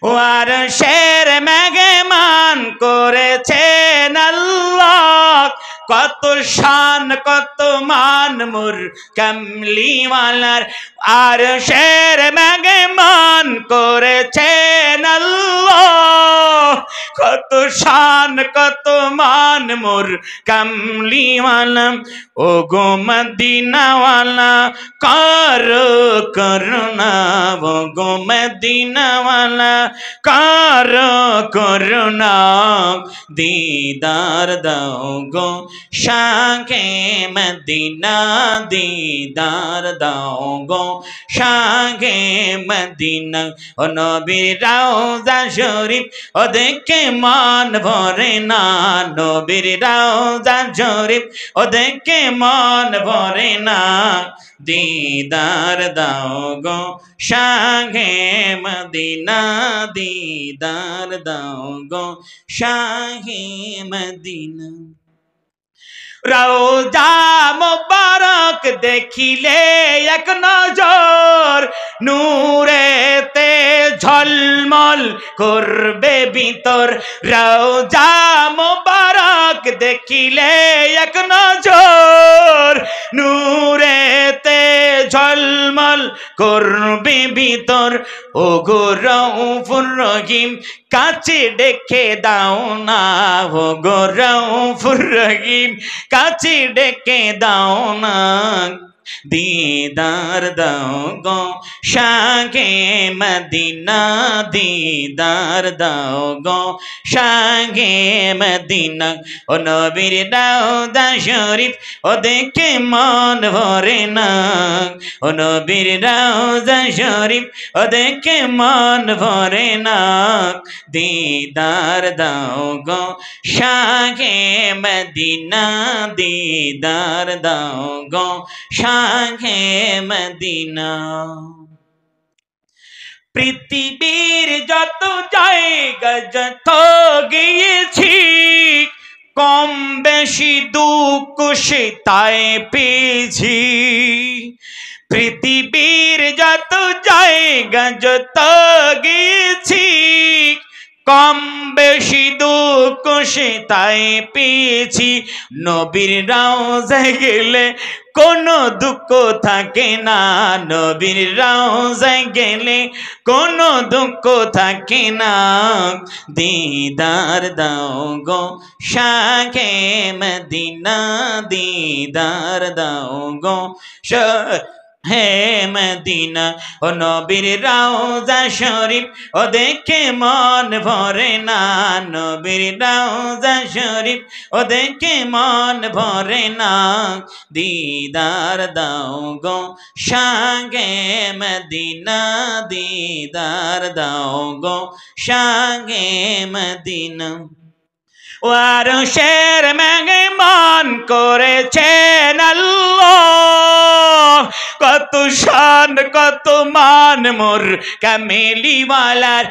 ওয়ার শের মেঘমান করেছেন আল্লাহ, কত শান কত মান মোর কামলিওয়ালার। আর শের মেঘমান করেছেন আল্লাহ, কত শান কত মান মোর কামলিওয়ালা। ও গো মদিনাওয়ালা কারো করুণা, ও গো মদিনাওয়ালা কারো করুণা, দিদার দাও গো শাহে মদিনা, দিদার দাও গো শাহে মদিনা। ও নবীর রওজা শরীফ ও দেখে মন ভরে না, নবীর রওজা শরীফ ও দেখে মন ভরে না, দিদার দাও গো শাহে মদিনা, দিদার দাও গো শাহে মদিনা। রওজা মুবারক দেখিলে এক নজর, নূরেতে ঝলমল করবে ভিতর। রওজা মুবারক দেখিলে এক নজর, নূরেতে ঝলমল করবে ভিতর। ও গো রউফুর রহিম কাছে ডেকে দাও না, ও গো রউফুর রহিম কাছে ডেকে দাও না, দিদার দাও গো শাহে মদিনা, দিদার দাও গো শাহে মদিনা। ও নবীর রওজা শরীফ ও দেখে মন ভরে না, ও নবীর রওজা শরীফ ও দেখে মন ভরে না, দিদার দাও গো শাহে মদিনা, দিদার দাও গো শাহে মদিনা। পৃথিবীর যত জায়গা যত গিয়েছি, কম বেশি দুঃখ সে তাই পেয়েছি পৃথিবীর যত জায়গা যত গেছি কম বেশি দুঃখ সে তাই পেয়েছি নবীর রওজায় গেলে কোনো দুঃখ থাকে না নবীর রওজায় গেলে কোনো দুঃখ থাকে না দিদার দাও গো শাহে মদিনা দিদার দাও গো হে মদিনা ও নবীর রওজা শরীফ ও দেখে মন ভরে না নবীর রওজা শরীফ ও দেখে মন ভরে না দিদার দাও গো শাহে মদিনা দিদার দাও গো শাহে মদিনা আরশের মেহমান করেছেন আল্লাহ কত শান কত মান মোর কামেলিওয়ালার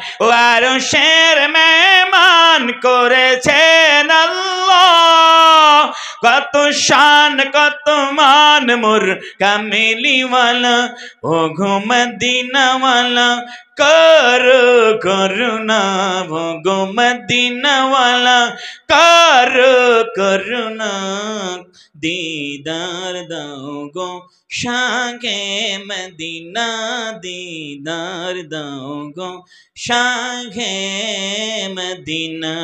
আরশের মেহমান করেছেন আল্লাহ কত শান কত মান মোর কামেলিওয়ালা ও গো মদিনাওয়ালা করো করুণা গো মদিনাওয়ালা করো করুণা দিদার দাও গো শাহে মদিনা দিদার দাও গো শাহে মদিনা